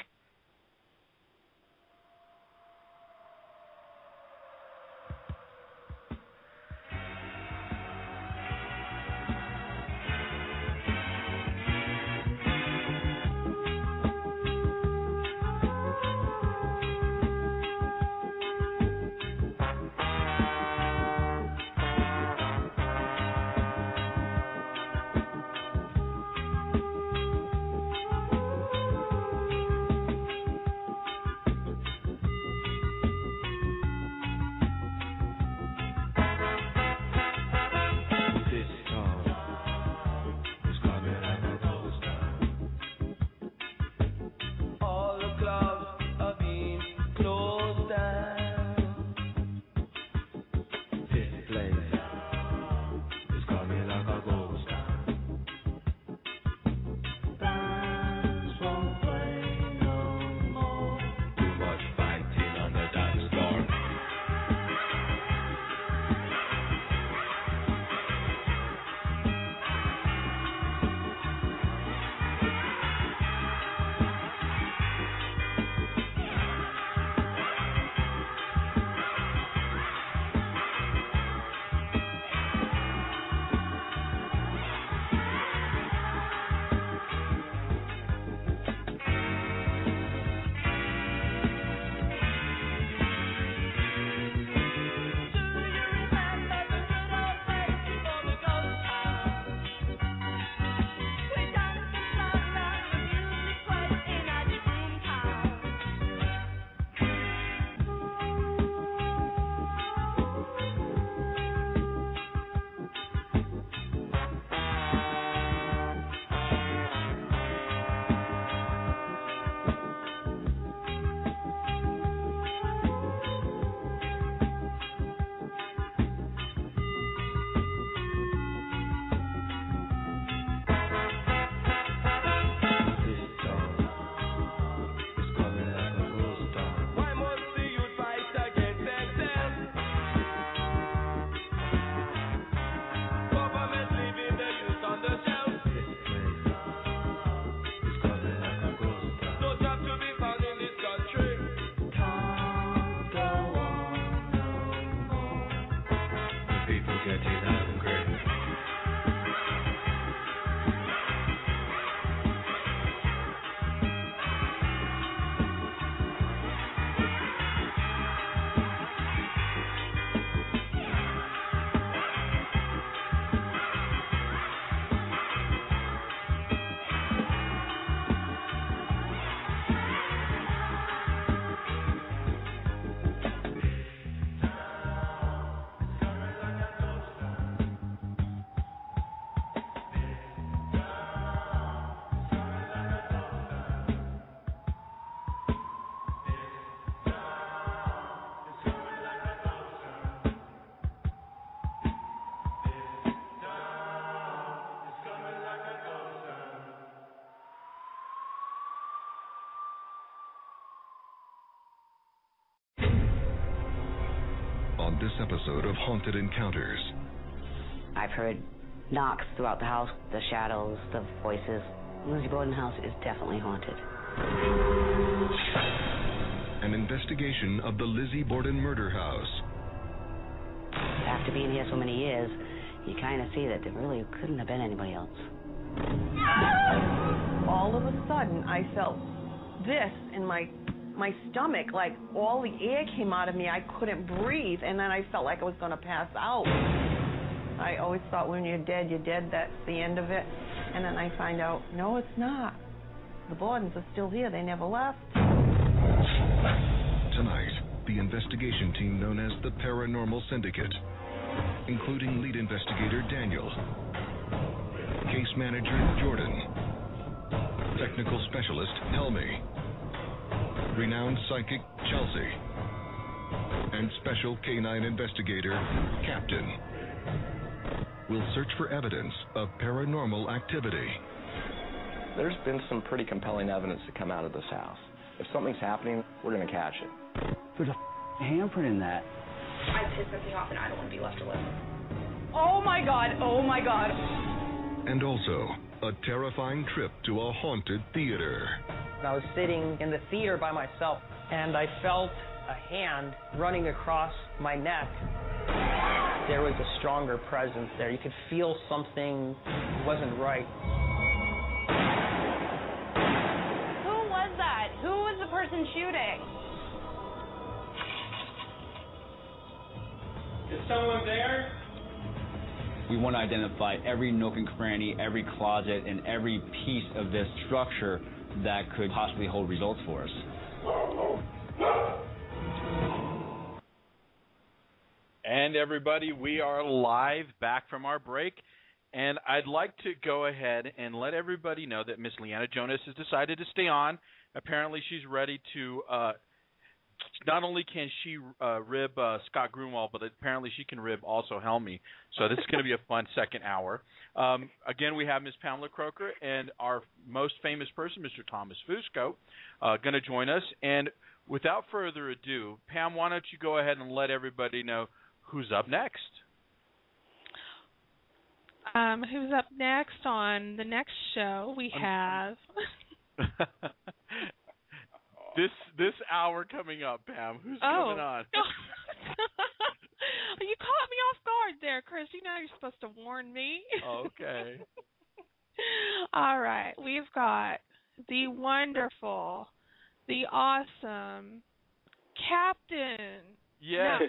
on this episode of Haunted Encounters. I've heard knocks throughout the house, the shadows, the voices. Lizzie Borden house is definitely haunted. An investigation of the Lizzie Borden murder house. After being here so many years, you kind of see that there really couldn't have been anybody else. All of a sudden, I felt this in my stomach, like all the air came out of me. I couldn't breathe, and then I felt like I was going to pass out. I always thought when you're dead, that's the end of it. And then I find out, no, it's not. The Bordens are still here. They never left. Tonight, the investigation team known as the Paranormal Syndicate, including lead investigator Daniel, case manager Jordan, technical specialist Helmy, renowned psychic Chelsea, and special canine investigator Captain will search for evidence of paranormal activity. There's been some pretty compelling evidence to come out of this house. If something's happening, we're going to catch it. There's a handprint in that. I piss something off and I don't want to be left alone. Oh my God, oh my God. And also, a terrifying trip to a haunted theater. I was sitting in the theater by myself, and I felt a hand running across my neck. There was a stronger presence there. You could feel something wasn't right. Who was that? Who was the person shooting? Is someone there? We want to identify every nook and cranny, every closet, and every piece of this structure that could possibly hold results for us. And everybody, we are live back from our break, and I'd like to go ahead and let everybody know that Miss LeeAnna Jonas has decided to stay on. Apparently she's ready to, not only can she rib Scott Grunwald, but apparently she can rib also Helmy. So this is going to be a fun second hour. Again, we have Miss Pamela Croker and our most famous person, Mr. Thomas Fusco, going to join us. And without further ado, Pam, why don't you go ahead and let everybody know who's up next? Who's up next on the next show? We have this hour coming up, Pam. Who's coming on? You caught me off guard there, Chris. You know you're supposed to warn me. Okay. All right. We've got the wonderful, the awesome Captain. Yes.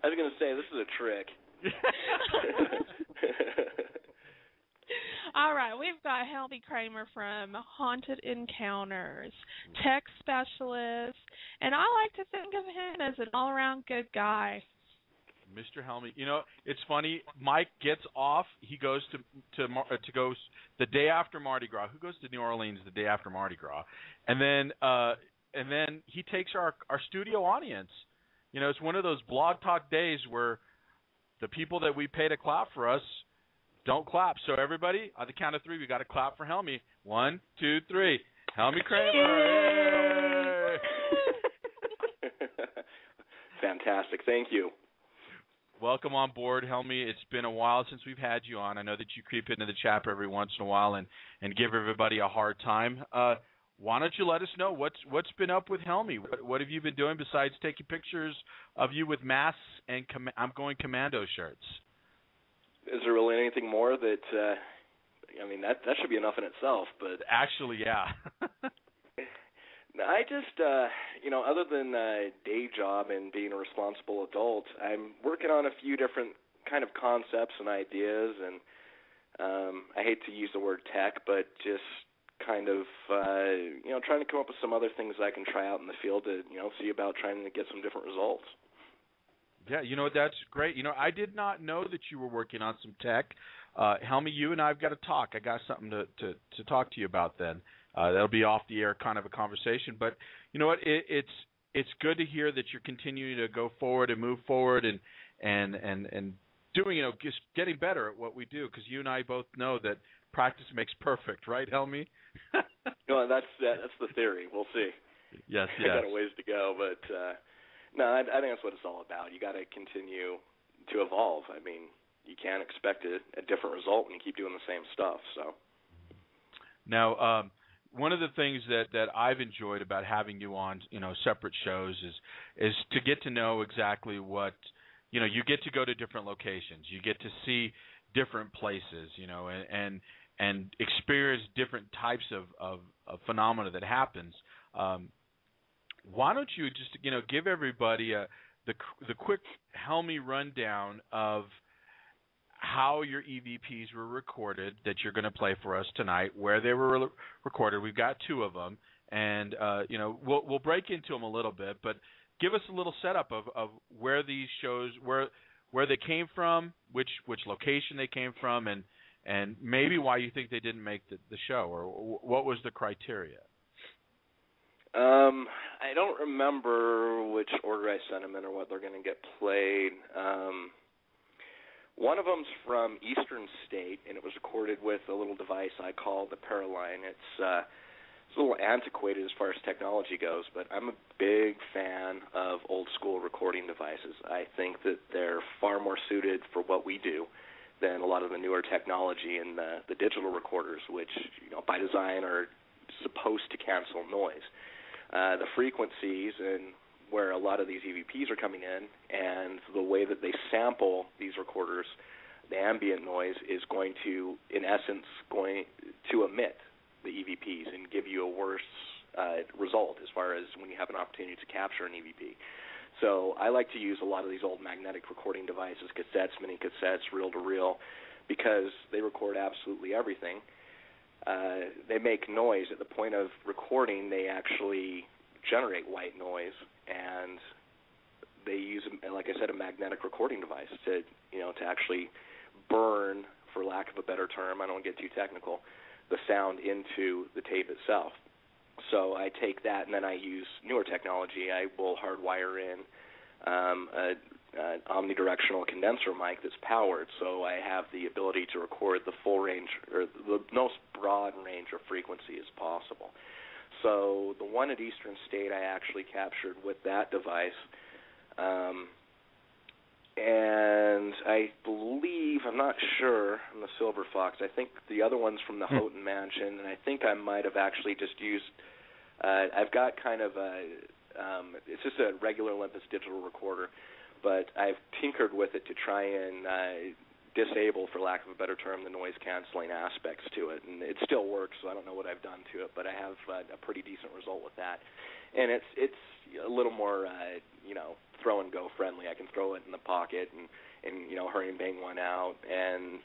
I was going to say, this is a trick. All right, we've got Helmy Kramer from Haunted Encounters, tech specialist, and I like to think of him as an all-around good guy. Mr. Helmy, you know, it's funny. Mike gets off. He goes to go the day after Mardi Gras. Who goes to New Orleans the day after Mardi Gras? And then he takes our studio audience. You know, it's one of those blog talk days where the people that we pay to clap for us don't clap. So everybody, on the count of three, we got to clap for Helmy. 1, 2, 3. Helmy Kramer. Fantastic. Thank you. Welcome on board, Helmy. It's been a while since we've had you on. I know that you creep into the chat every once in a while and give everybody a hard time. Why don't you let us know what's been up with Helmy? What have you been doing besides taking pictures of you with masks and I'm going commando shirts? Is there really anything more that? I mean, that should be enough in itself. But actually, yeah. I just, other than day job and being a responsible adult, I'm working on a few different kind of concepts and ideas, and I hate to use the word tech, but just kind of, trying to come up with some other things I can try out in the field to, see about trying to get some different results. Yeah, that's great. I did not know that you were working on some tech. Helmy, you and I have got to talk. I got something to talk to you about then. That'll be off the air kind of a conversation. But you know what? It's good to hear that you're continuing to go forward and move forward and doing, just getting better at what we do, because you and I both know that practice makes perfect, right, Helmy? No, that's the theory. We'll see. Yes. I got a ways to go, but No, I think that's what it's all about. You got to continue to evolve. I mean, you can't expect a different result when you keep doing the same stuff. So. Now, one of the things that I've enjoyed about having you on, separate shows is to get to know exactly what, you get to go to different locations. You get to see different places, and experience different types of phenomena that happens. Why don't you just, give everybody the quick Helmy rundown of how your EVPs were recorded that you're going to play for us tonight, where they were recorded. We've got 2 of them, and we'll break into them a little bit, but give us a little setup of where these shows, where they came from, which location they came from, and maybe why you think they didn't make the show, or what was the criteria. I don't remember which order I sent them in or what they're going to get played. One of them's from Eastern State, and it was recorded with a little device I call the Paraline. It's a little antiquated as far as technology goes, but I'm a big fan of old-school recording devices. I think that they're far more suited for what we do than a lot of the newer technology and the digital recorders, which, by design are supposed to cancel noise. The frequencies and where a lot of these EVPs are coming in, and the way that they sample these recorders, the ambient noise is going to, in essence, going to emit the EVPs and give you a worse result as far as when you have an opportunity to capture an EVP. So I like to use a lot of these old magnetic recording devices, cassettes, mini cassettes, reel-to-reel, because they record absolutely everything. They make noise. At the point of recording, they actually generate white noise, and they use, like I said, a magnetic recording device to actually burn, for lack of a better term, I don't want to get too technical, the sound into the tape itself. So I take that, and then I use newer technology. I will hardwire in an omnidirectional condenser mic that's powered, so I have the ability to record the full range, or the most broad range of frequency as possible. So the one at Eastern State I actually captured with that device, and I believe, I'm not sure, on the Silver Fox, I think the other one's from the Houghton Mansion, and I think I might have actually just used, I've got kind of it's just a regular Olympus digital recorder, but I've tinkered with it to try and disable, for lack of a better term, the noise-canceling aspects to it. And it still works, so I don't know what I've done to it, but I have a pretty decent result with that. And it's a little more, throw-and-go friendly. I can throw it in the pocket and hurry and bang one out and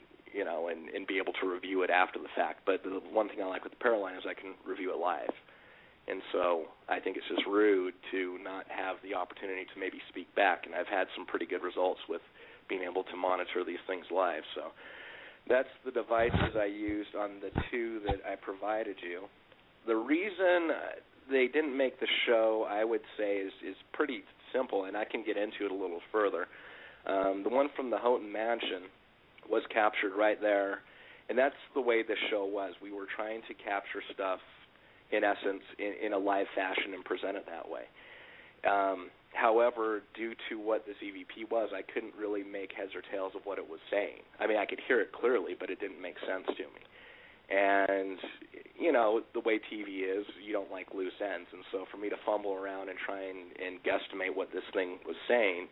be able to review it after the fact. But the one thing I like with the Paraline is I can review it live. And so I think it's just rude to not have the opportunity to maybe speak back. And I've had some pretty good results with being able to monitor these things live. So that's the devices I used on the 2 that I provided you. The reason they didn't make the show, I would say, is pretty simple, and I can get into it a little further. The one from the Houghton Mansion was captured right there, and that's the way the show was. We were trying to capture stuff, in essence, in a live fashion and present it that way. However, due to what this EVP was, I couldn't really make heads or tails of what it was saying. I mean, I could hear it clearly, but it didn't make sense to me. And, the way TV is, you don't like loose ends. And so for me to fumble around and try and guesstimate what this thing was saying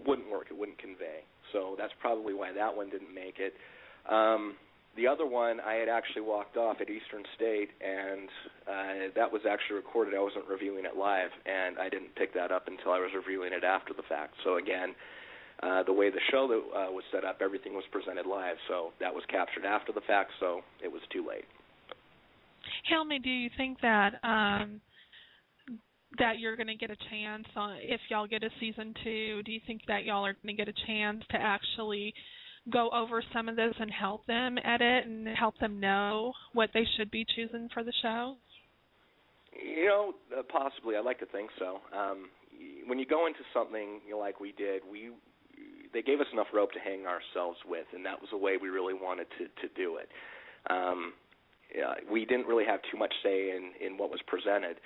wouldn't work. It wouldn't convey. So that's probably why that one didn't make it. The other one, I had actually walked off at Eastern State, and that was actually recorded. I wasn't reviewing it live, and I didn't pick that up until I was reviewing it after the fact. So again, the way the show was set up, everything was presented live, so that was captured after the fact, so it was too late. Helmy, do you think that that you're going to get a chance if y'all get a season 2? Do you think that y'all are going to get a chance to actually go over some of this and help them edit and help them know what they should be choosing for the show? Possibly. I'd like to think so. When you go into something like we did, they gave us enough rope to hang ourselves with, and that was the way we really wanted to do it. We didn't really have too much say in what was presented.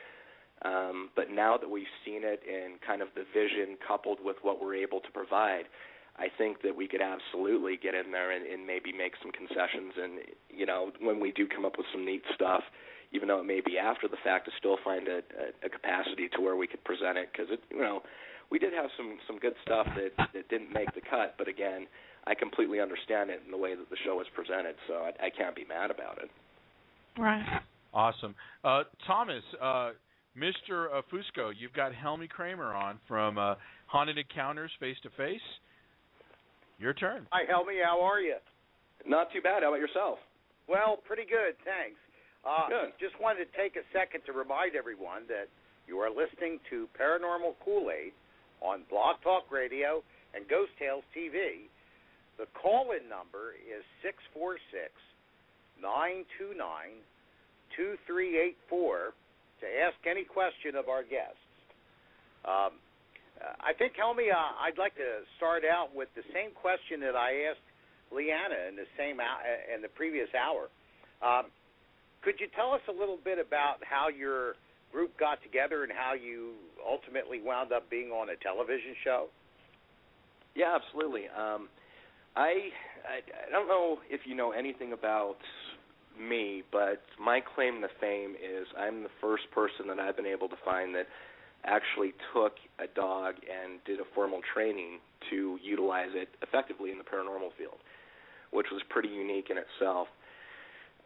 But now that we've seen it and kind of the vision coupled with what we're able to provide, I think that we could absolutely get in there and maybe make some concessions. And, you know, when we do come up with some neat stuff, even though it may be after the fact, to still find a capacity to where we could present it. Because, you know, we did have some good stuff that didn't make the cut. But, again, I completely understand it in the way that the show is presented, so I can't be mad about it. Right. Awesome. Thomas, Mr. Fusco, you've got Helmy Kramer on from Haunted Encounters Face to Face. Your turn. Hi, Helmy. How are you? Not too bad. How about yourself? Well, pretty good, thanks. Good. Just wanted to take a second to remind everyone that you are listening to Paranormal Kool Aid on Blog Talk Radio and Ghost Tales TV. The call-in number is 646-929-2384 to ask any question of our guests. I think, Helmy, I'd like to start out with the same question that I asked LeeAnna in the previous hour. Could you tell us a little bit about how your group got together and how you ultimately wound up being on a television show? Yeah, absolutely. I don't know if you know anything about me, but my claim to fame is I'm the first person that I've been able to find that actually took a dog and did a formal training to utilize it effectively in the paranormal field, which was pretty unique in itself.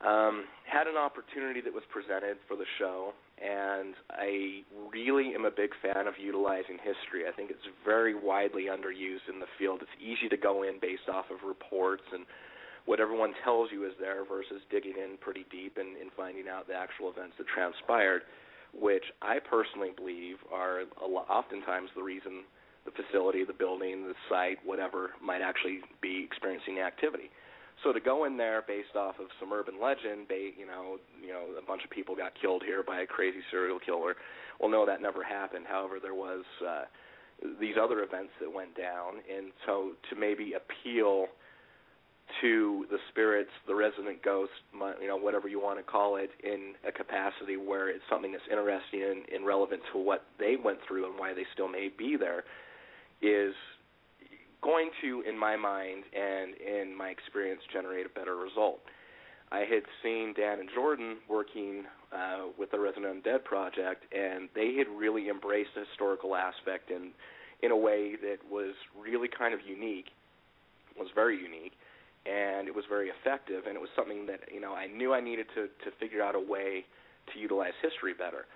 Had an opportunity that was presented for the show, and I really am a big fan of utilizing history. I think it's very widely underused in the field. It's easy to go in based off of reports and what everyone tells you is there versus digging in pretty deep and finding out the actual events that transpired, which I personally believe are oftentimes the reason the facility, the building, the site, whatever, might actually be experiencing the activity. So to go in there based off of some urban legend, you know, a bunch of people got killed here by a crazy serial killer. Well, no, that never happened. However, there was these other events that went down, and so to maybe appeal to the spirits, the resident ghosts, you know, whatever you want to call it, in a capacity where it's something that's interesting and relevant to what they went through and why they still may be there, is going to, in my mind and in my experience, generate a better result. I had seen Dan and Jordan working with the Resident Undead Project, and they had really embraced the historical aspect in a way that was really kind of unique, was very unique, and it was very effective, and it was something that, you know, I knew I needed to figure out a way to utilize history better.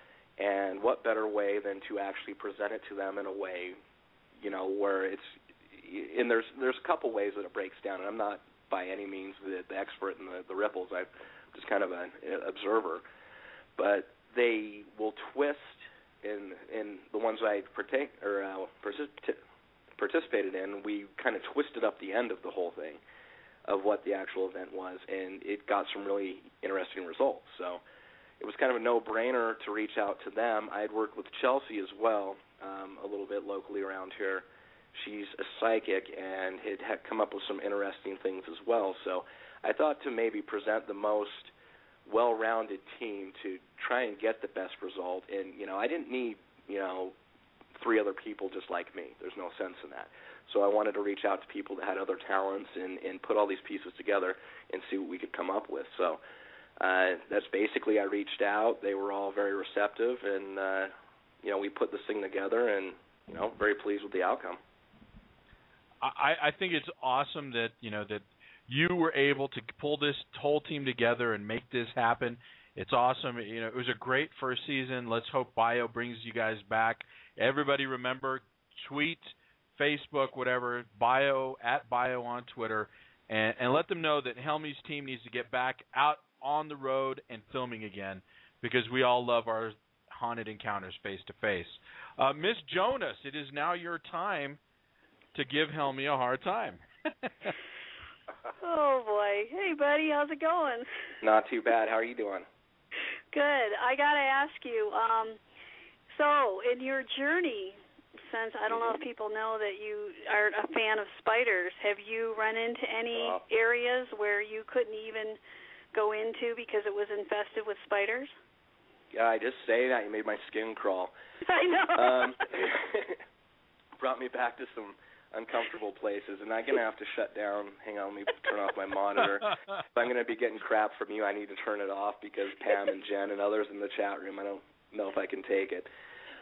And what better way than to actually present it to them in a way, you know, where it's, and there's a couple ways that it breaks down, and I'm not by any means the expert in the ripples. I'm just kind of an observer. But they will twist in the ones I participated in. We kind of twisted up the end of the whole thing of what the actual event was, and it got some really interesting results. So it was kind of a no-brainer to reach out to them. I had worked with Chelsea as well, a little bit locally around here. She's a psychic and had come up with some interesting things as well. So I thought to maybe present the most well-rounded team to try and get the best result. And, you know, I didn't need, you know, 3 other people just like me. There's no sense in that. So I wanted to reach out to people that had other talents and put all these pieces together and see what we could come up with. So that's basically, I reached out. They were all very receptive, and, you know, we put this thing together, and, you know, very pleased with the outcome. I think it's awesome that, you know, that you were able to pull this whole team together and make this happen. It's awesome. You know, it was a great first season. Let's hope Bio brings you guys back. Everybody remember, tweet, Facebook, whatever, Bio, @Bio on Twitter, and let them know that Helmy's team needs to get back out on the road and filming again, because we all love our haunted encounters face-to-face. Miss Jonas, it is now your time to give Helmy a hard time. Oh, boy. Hey, buddy, how's it going? Not too bad. How are you doing? Good. I got to ask you, so in your journey, since I don't know if people know that you are a fan of spiders, have you run into any areas where you couldn't even go into because it was infested with spiders? I just say that, you made my skin crawl. I know. Brought me back to some uncomfortable places, and I'm going to have to shut down. Hang on, let me turn off my monitor. If I'm going to be getting crap from you, I need to turn it off because Pam and Jen and others in the chat room, I don't know if I can take it.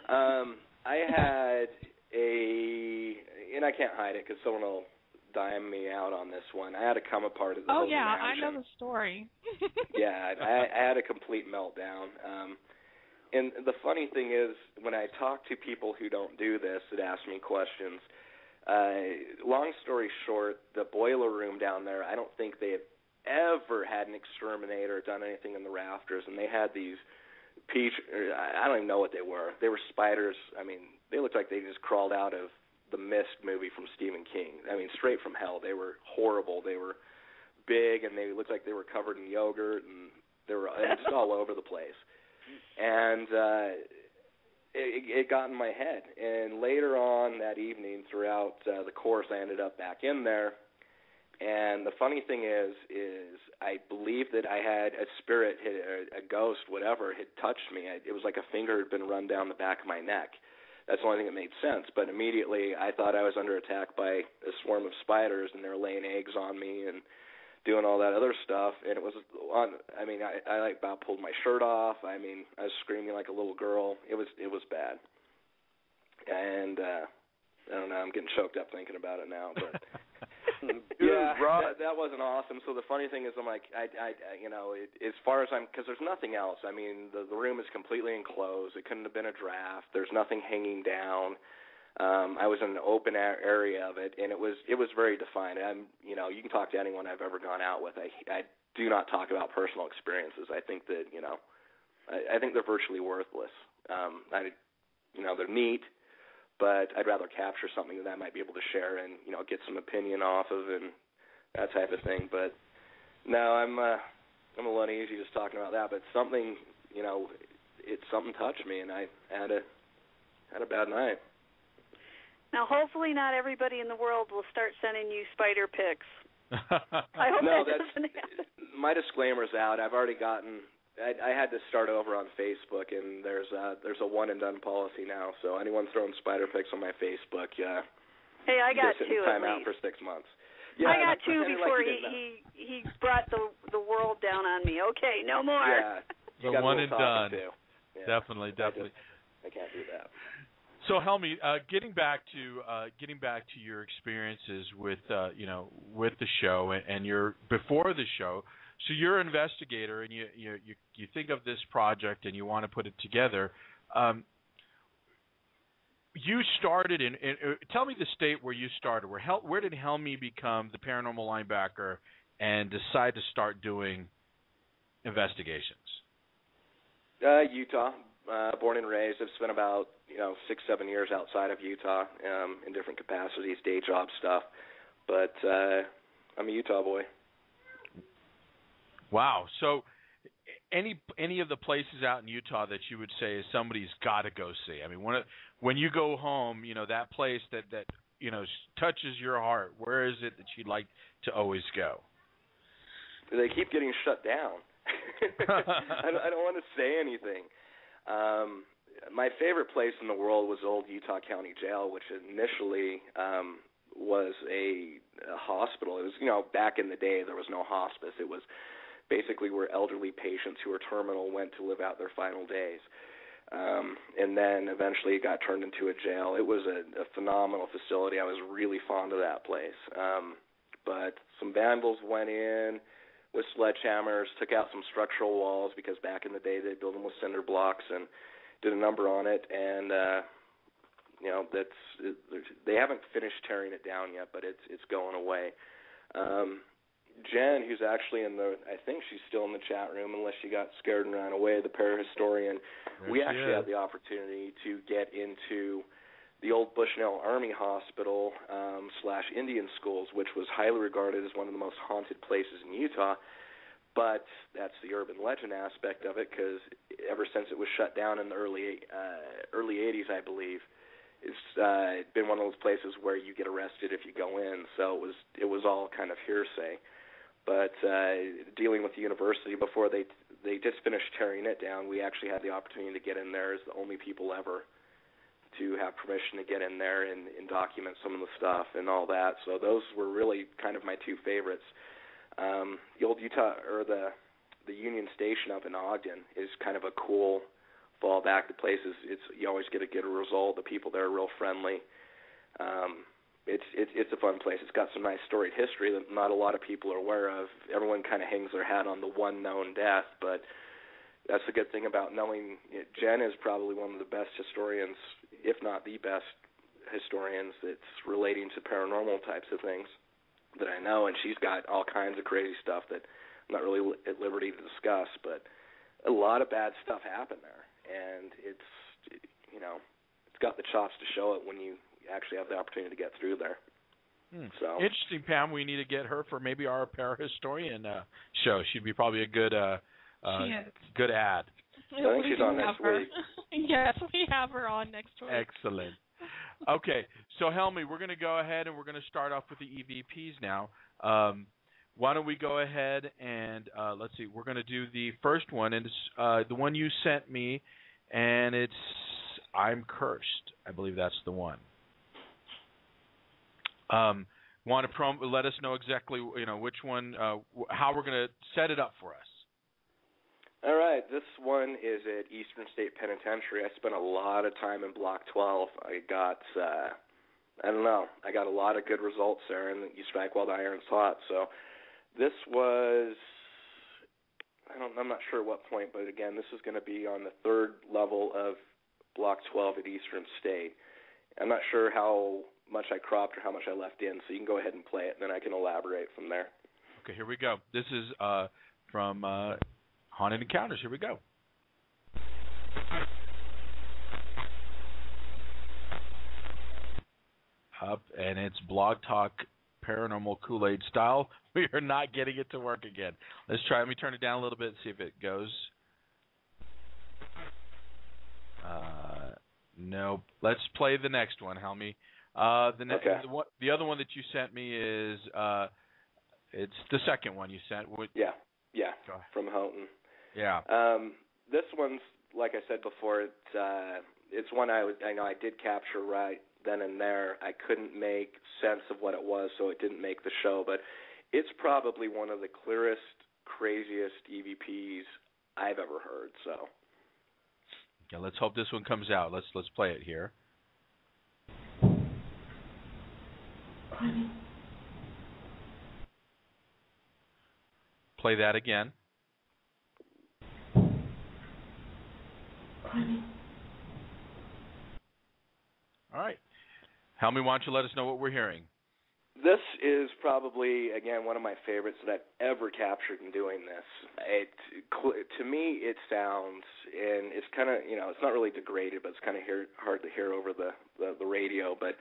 I had and I can't hide it because someone will dime me out on this one. I had to come apart of the whole I know the story. Yeah, I had a complete meltdown. And the funny thing is, when I talk to people who don't do this that ask me questions, long story short, the boiler room down there, I don't think they had ever had an exterminator or done anything in the rafters, and they had these I don't even know what they were. They were spiders. I mean, they looked like they just crawled out of the Mist movie from Stephen King. I mean, straight from hell. They were horrible. They were big, and they looked like they were covered in yogurt, and they were just all over the place. And it got in my head. And later on that evening, throughout the course, I ended up back in there. And the funny thing is I believe that I had a spirit, a ghost, whatever, had touched me. It was like a finger had been run down the back of my neck. That's the only thing that made sense. But immediately I thought I was under attack by a swarm of spiders, and they were laying eggs on me and doing all that other stuff. And it was I like about pulled my shirt off. I mean, I was screaming like a little girl. It was bad. And I don't know, I'm getting choked up thinking about it now, but yeah, that wasn't awesome. So the funny thing is, I'm like, as far as because there's nothing else. I mean, the room is completely enclosed. It couldn't have been a draft. There's nothing hanging down. I was in an open area of it, and it was very defined. You can talk to anyone I've ever gone out with. I do not talk about personal experiences. I think that I think they're virtually worthless. They're neat, but I'd rather capture something that I might be able to share and get some opinion off of and that type of thing. But no, I'm a little uneasy just talking about that. But something something touched me, and I had a bad night. Now, hopefully, not everybody in the world will start sending you spider pics. I hope that doesn't happen. My disclaimer's out. I've already gotten. I had to start over on Facebook, and there's a one and done policy now. So anyone throwing spider pics on my Facebook, hey, I got two. Time out for 6 months. Yeah, I got two before he brought the world down on me. Okay, no more. Yeah, the one and done. Yeah. Definitely. I can't do that. So, Helmy, getting back to your experiences with with the show and your before the show. So you're an investigator, and you think of this project and you want to put it together. You started in tell me the state where you started. Where did Helmy become the paranormal linebacker and decide to start doing investigations? Utah, born and raised. I've spent about 6-7 years outside of Utah in different capacities, day job stuff. But I'm a Utah boy. Wow. So any of the places out in Utah that you would say is somebody's got to go see? I mean, when you go home, that place that touches your heart, where is it that you'd like to always go? They keep getting shut down. I don't want to say anything. My favorite place in the world was old Utah County Jail, which initially was a hospital. It was, back in the day, there was no hospice. It was basically where elderly patients who were terminal went to live out their final days. And then eventually it got turned into a jail. It was a phenomenal facility. I was really fond of that place. But some vandals went in with sledgehammers, took out some structural walls because back in the day they built them with cinder blocks and did a number on it. And, they haven't finished tearing it down yet, but it's going away. Jen, who's actually I think she's still in the chat room unless she got scared and ran away, the parahistorian. We actually had the opportunity to get into the old Bushnell Army Hospital / Indian schools, which was highly regarded as one of the most haunted places in Utah. But that's the urban legend aspect of it, because ever since it was shut down in the early 80s, I believe, it's been one of those places where you get arrested if you go in. So it was all kind of hearsay. But dealing with the university before they they just finished tearing it down. We actually had the opportunity to get in there as the only people ever to have permission to get in there and document some of the stuff and all that. So those were really kind of my two favorites. The old Utah, or the Union Station up in Ogden is kind of a cool fallback to places. You always get a good result. The people there are real friendly. It's a fun place. It's got some nice storied history that not a lot of people are aware of. Everyone kind of hangs their hat on the one known death, but that's the good thing about knowing. Jen is probably one of the best historians, if not the best historians, that's relating to paranormal types of things that I know, and she's got all kinds of crazy stuff that I'm not really at liberty to discuss, but a lot of bad stuff happened there, and it's got the chops to show it when you actually have the opportunity to get through there. So interesting, Pam. We need to get her for maybe our parahistorian show. She'd be probably a good good ad. I think she's on next week. Yes, we have her on next week. Excellent. Okay, so Helmy, we're going to go ahead and we're going to start off with the EVPs now. Why don't we go ahead and let's see. We're going to do the first one, and it's the one you sent me, and it's I'm Cursed. I believe that's the one. Want to let us know exactly which one, how we're going to set it up for us. All right, this one is at Eastern State Penitentiary. I spent a lot of time in Block 12. I got a lot of good results there, and you strike while the iron's hot. So this was, I'm not sure at what point, but again, this is going to be on the third level of Block 12 at Eastern State. I'm not sure how much I cropped or how much I left in, so you can go ahead and play it, and then I can elaborate from there. Okay, here we go. This is from Haunted Encounters. Here we go. Up, and it's Blog Talk Paranormal Kool Aid style. We are not getting it to work again. Let's try. Let me turn it down a little bit and see if it goes. Nope. Let's play the next one, Helmy. The other one that you sent me is it's the second one you sent. Yeah, from Houghton. Yeah. This one's, like I said before, it's one I know I did capture right then and there. I couldn't make sense of what it was, so it didn't make the show. But it's probably one of the clearest, craziest EVPs I've ever heard. So. Yeah, let's hope this one comes out. Let's play it here. Play that again. All right. Helmy, why don't you let us know what we're hearing? This is probably, again, one of my favorites that I've ever captured in doing this. To me, it sounds, and it's kind of, it's not really degraded, but it's kind of hard to hear over the radio, but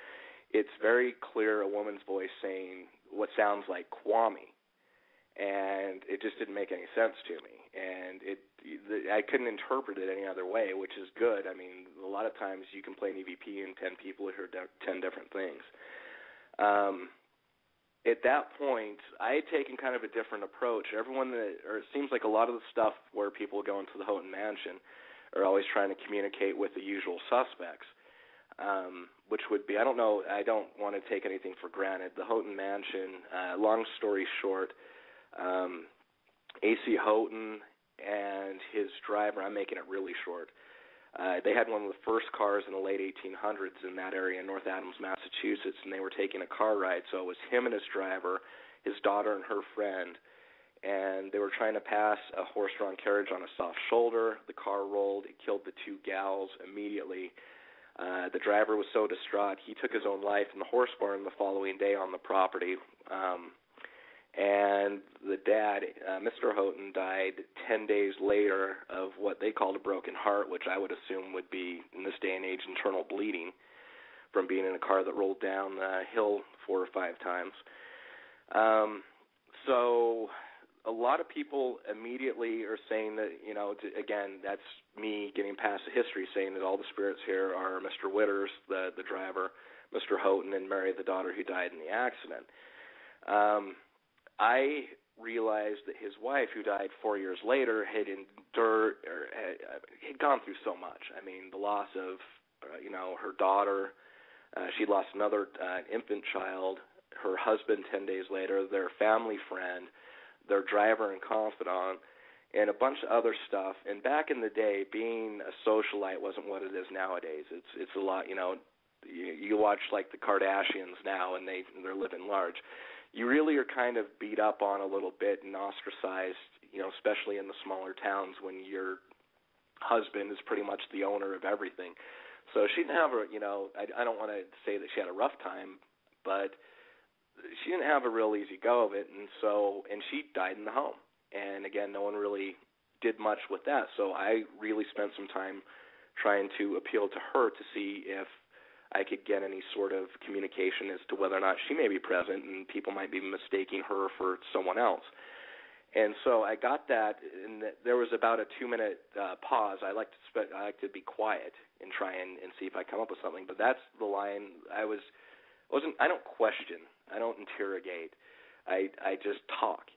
it's very clear a woman's voice saying what sounds like Kwame, and it just didn't make any sense to me. And I couldn't interpret it any other way, which is good. I mean, a lot of times you can play an EVP and 10 people hear 10 different things. At that point, I had taken kind of a different approach. It seems like a lot of the stuff where people go into the Houghton Mansion are always trying to communicate with the usual suspects, which would be, I don't know, I don't want to take anything for granted. The Houghton Mansion, long story short, A.C. Houghton and his driver, I'm making it really short, they had one of the first cars in the late 1800s in that area in North Adams, Massachusetts, and they were taking a car ride. So it was him and his driver, his daughter and her friend, and they were trying to pass a horse-drawn carriage on a soft shoulder. The car rolled. It killed the two gals immediately. The driver was so distraught, he took his own life in the horse barn the following day on the property. And the dad, Mr. Houghton, died 10 days later of what they called a broken heart, which I would assume would be, in this day and age, internal bleeding from being in a car that rolled down the hill 4 or 5 times. So a lot of people immediately are saying that, again, that's me getting past the history, saying that all the spirits here are Mr. Witters, the driver, Mr. Houghton, and Mary, the daughter who died in the accident. I realized that his wife, who died 4 years later, had gone through so much. I mean, the loss of, her daughter. She lost another infant child, her husband 10 days later, their family friend, their driver and confidant, and a bunch of other stuff. And back in the day, being a socialite wasn't what it is nowadays. It's a lot, you watch like the Kardashians now, and they're living large. You really are kind of beat up on a little bit and ostracized, especially in the smaller towns when your husband is pretty much the owner of everything. So she didn't have I don't want to say that she had a rough time, but she didn't have a real easy go of it, and she died in the home. And again, no one really did much with that. So I really spent some time trying to appeal to her to see if I could get any sort of communication as to whether or not she may be present, and people might be mistaking her for someone else. And so I got that, and there was about a 2-minute pause. I like to be quiet and try and see if I come up with something. But that's the line. I don't question. I don't interrogate. I just talk.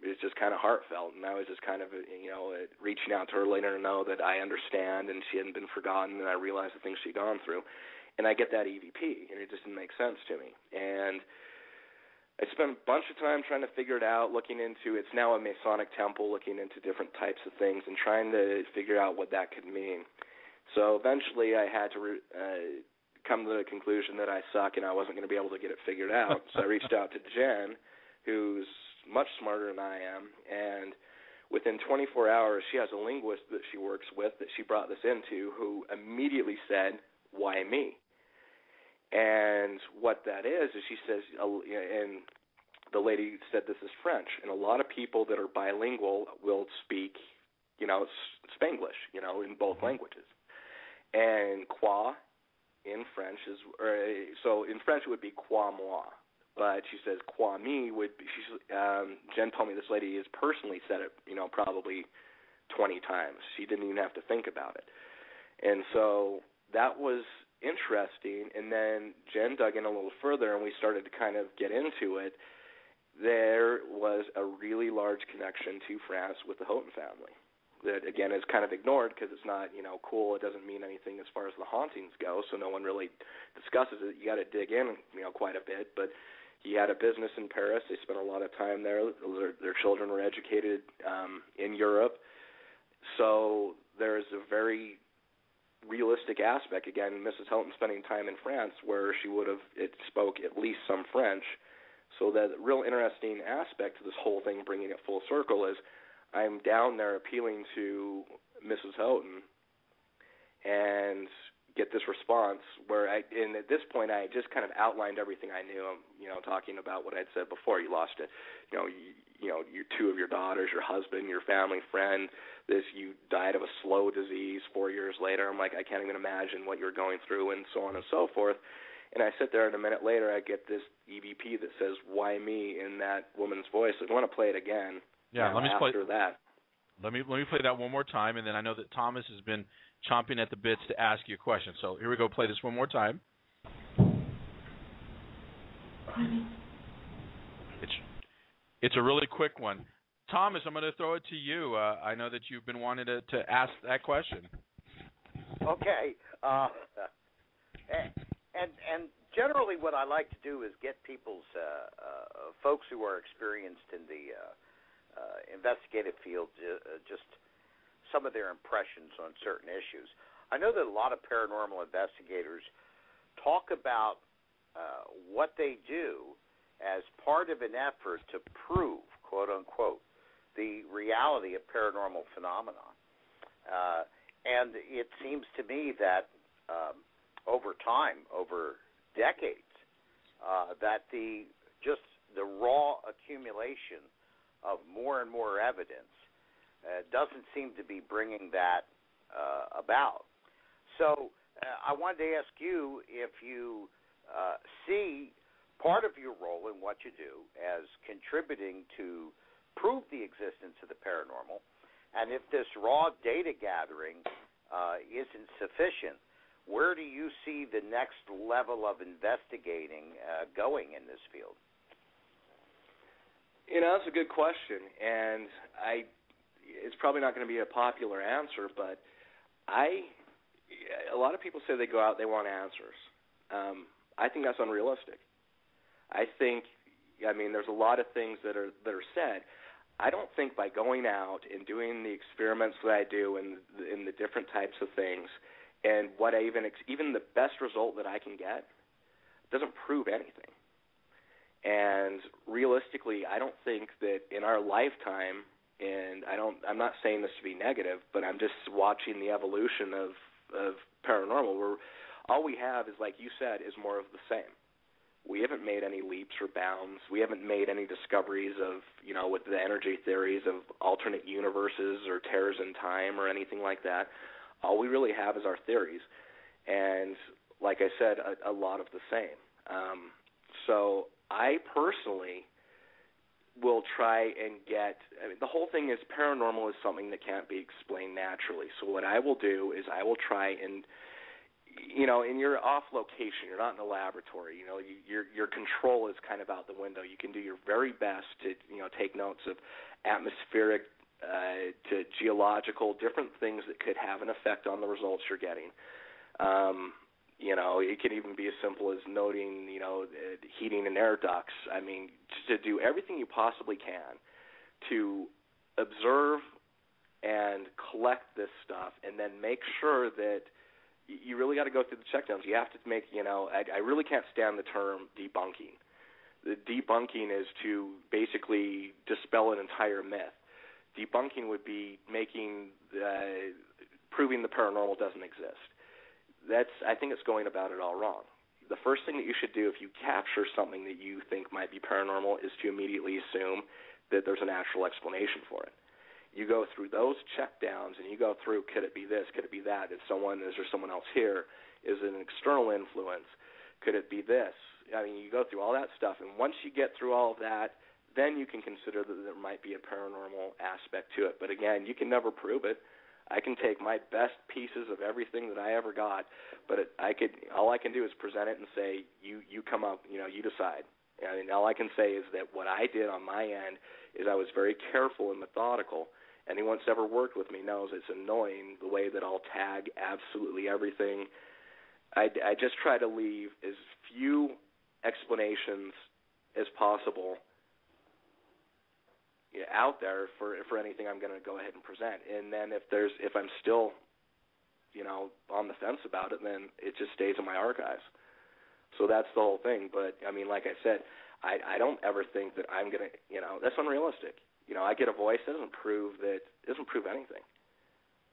It's just kind of heartfelt, and I was just kind of reaching out to her, letting her know that I understand and she hadn't been forgotten, and I realized the things she'd gone through. And I get that EVP, and it just didn't make sense to me. And I spent a bunch of time trying to figure it out, looking into, it's now a Masonic temple, looking into different types of things and trying to figure out what that could mean. So eventually I had to come to the conclusion that I suck and I wasn't going to be able to get it figured out. So I reached out to Jen, who's much smarter than I am, and within 24 hours she has a linguist that she works with that she brought this into, who immediately said, "Why me?" And what that is she says, and the lady said this is French, and a lot of people that are bilingual will speak, Spanglish, in both languages. And quoi in French is, so in French it would be quoi moi, but she says quoi me would be, Jen told me this lady has personally said it, probably 20 times. She didn't even have to think about it. And so that was interesting, and then Jen dug in a little further, and we started to kind of get into it. There was a really large connection to France with the Houghton family that, again, is kind of ignored because it's not, cool. It doesn't mean anything as far as the hauntings go, so no one really discusses it. You got to dig in, quite a bit. But he had a business in Paris. They spent a lot of time there. Their children were educated in Europe. So there's a very realistic aspect, again, Mrs. Houghton spending time in France where she spoke at least some French. So the real interesting aspect to this whole thing, bringing it full circle, is I'm down there appealing to Mrs. Houghton and get this response where and at this point I just kind of outlined everything I knew, talking about what I'd said before. You lost it, your two of your daughters, your husband, your family friend, you died of a slow disease 4 years later. I'm like, I can't even imagine what you're going through, and so on and so forth. And I sit there, and a minute later I get this EVP that says, "Why me?" in that woman's voice. I want to play it again. Yeah, let me after that. Let me play that one more time, and then I know that Thomas has been chomping at the bits to ask you a question. So here we go. Play this one more time. It's a really quick one. Thomas, I'm going to throw it to you. I know that you've been wanting to ask that question. Okay. And generally what I like to do is get people's folks who are experienced in the investigative field, just some of their impressions on certain issues. I know that a lot of paranormal investigators talk about what they do as part of an effort to prove, quote unquote, the reality of paranormal phenomenon. And it seems to me that over time, over decades, that the raw accumulation of more and more evidence doesn't seem to be bringing that about. So I wanted to ask you if you see part of your role in what you do as contributing to prove the existence of the paranormal, and if this raw data gathering isn't sufficient, where do you see the next level of investigating going in this field? That's a good question, and it's probably not going to be a popular answer, but a lot of people say they go out, they want answers. I think that's unrealistic. There's a lot of things that are said. I don't think by going out and doing the experiments that I do in the different types of things, and what I even the best result that I can get doesn't prove anything. And realistically, I don't think that in our lifetime, and I'm not saying this to be negative, but I'm just watching the evolution of paranormal, where all we have is, like you said, is more of the same. We haven't made any leaps or bounds. We haven't made any discoveries of, with the energy theories of alternate universes or tears in time or anything like that. All we really have is our theories. And like I said, a lot of the same. So I personally will try and the whole thing is paranormal is something that can't be explained naturally. So what I will do is I will try and, and you're off location, you're not in a laboratory, your control is kind of out the window. You can do your very best to, take notes of atmospheric to geological, different things that could have an effect on the results you're getting. It can even be as simple as noting, heating and air ducts. To do everything you possibly can to observe and collect this stuff, and then make sure that you really got to go through the checkdowns. You have to make, I really can't stand the term debunking. The debunking is to basically dispel an entire myth. Debunking would be proving the paranormal doesn't exist. I think it's going about it all wrong. The first thing that you should do if you capture something that you think might be paranormal is to immediately assume that there's a natural explanation for it. You go through those checkdowns and you go through, could it be this, could it be that? Is there someone else here? Is it an external influence? Could it be this? You go through all that stuff, and once you get through all of that, then you can consider that there might be a paranormal aspect to it. But again, you can never prove it. I can take my best pieces of everything that I ever got, but all I can do is present it and say, you come up, you decide. All I can say is that what I did on my end is I was very careful and methodical. Anyone that's ever worked with me knows it's annoying the way that I'll tag absolutely everything. I just try to leave as few explanations as possible out there for anything I'm going to go ahead and present. And then if I'm still, on the fence about it, then it just stays in my archives. So that's the whole thing. But like I said, I don't ever think that I'm going to, that's unrealistic. I get a voice that doesn't prove anything.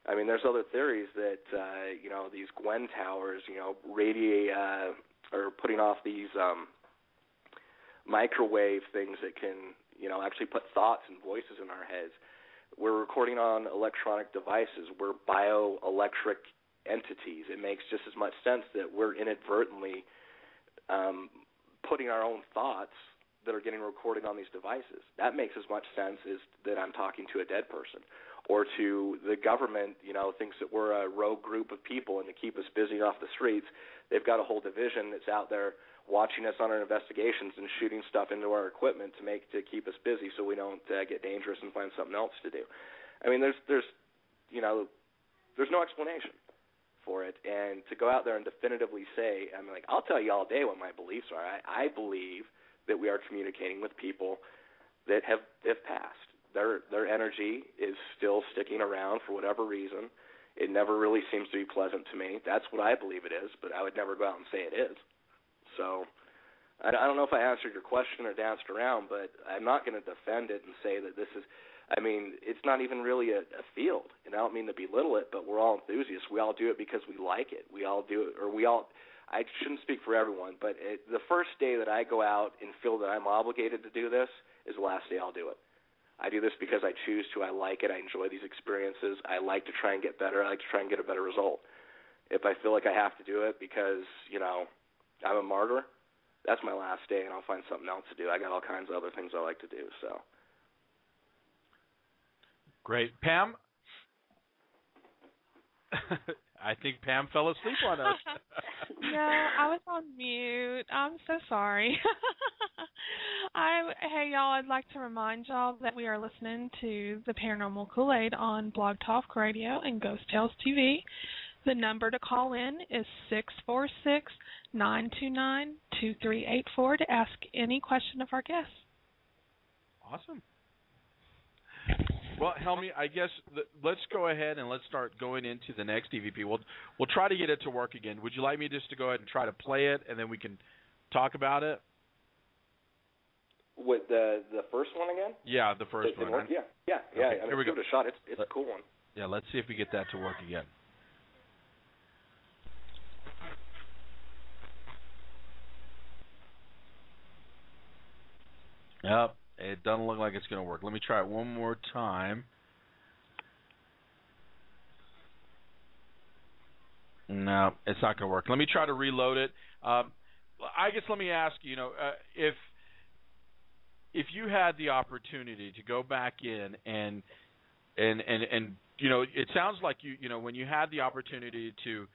There's other theories that these Gwen towers, are putting off these microwave things that can actually put thoughts and voices in our heads. We're recording on electronic devices. We're bioelectric entities. It makes just as much sense that we're inadvertently putting our own thoughts that are getting recorded on these devices. That makes as much sense as that I'm talking to a dead person, or to the government, thinks that we're a rogue group of people, and to keep us busy off the streets, they've got a whole division that's out there watching us on our investigations and shooting stuff into our equipment to keep us busy so we don't get dangerous and find something else to do. There's no explanation for it. And to go out there and definitively say, I'll tell you all day what my beliefs are. I believe that we are communicating with people that have passed. Their energy is still sticking around for whatever reason. It never really seems to be pleasant to me. That's what I believe it is, but I would never go out and say it is. So I don't know if I answered your question or danced around, but I'm not going to defend it and say that this is, it's not even really a field. And I don't mean to belittle it, but we're all enthusiasts. We all do it because we like it. We all do it, I shouldn't speak for everyone, but the first day that I go out and feel that I'm obligated to do this is the last day I'll do it. I do this because I choose to. I like it. I enjoy these experiences. I like to try and get better. I like to try and get a better result. If I feel like I have to do it because, I'm a martyr, that's my last day, and I'll find something else to do. I got all kinds of other things I like to do. So, great, Pam. I think Pam fell asleep on us. No, I was on mute. I'm so sorry. Hey, y'all, I'd like to remind y'all that we are listening to the Paranormal Kool Aid on Blog Talk Radio and Ghost Tales TV. The number to call in is 646-929-2384 to ask any question of our guests. Awesome. Well, Helmy, I guess let's go ahead and let's start going into the next EVP. We'll try to get it to work again. Would you like me just to go ahead and try to play it, and then we can talk about it? With the first one again? Yeah, the first one. Work? Yeah. Okay, I mean, here we go. Give it a shot. It's a cool one. Yeah, let's see if we get that to work again. Yep, it doesn't look like it's going to work. Let me try it one more time. No, it's not going to work. Let me try to reload it. I guess let me ask you, if you had the opportunity to go back in and it sounds like you when you had the opportunity to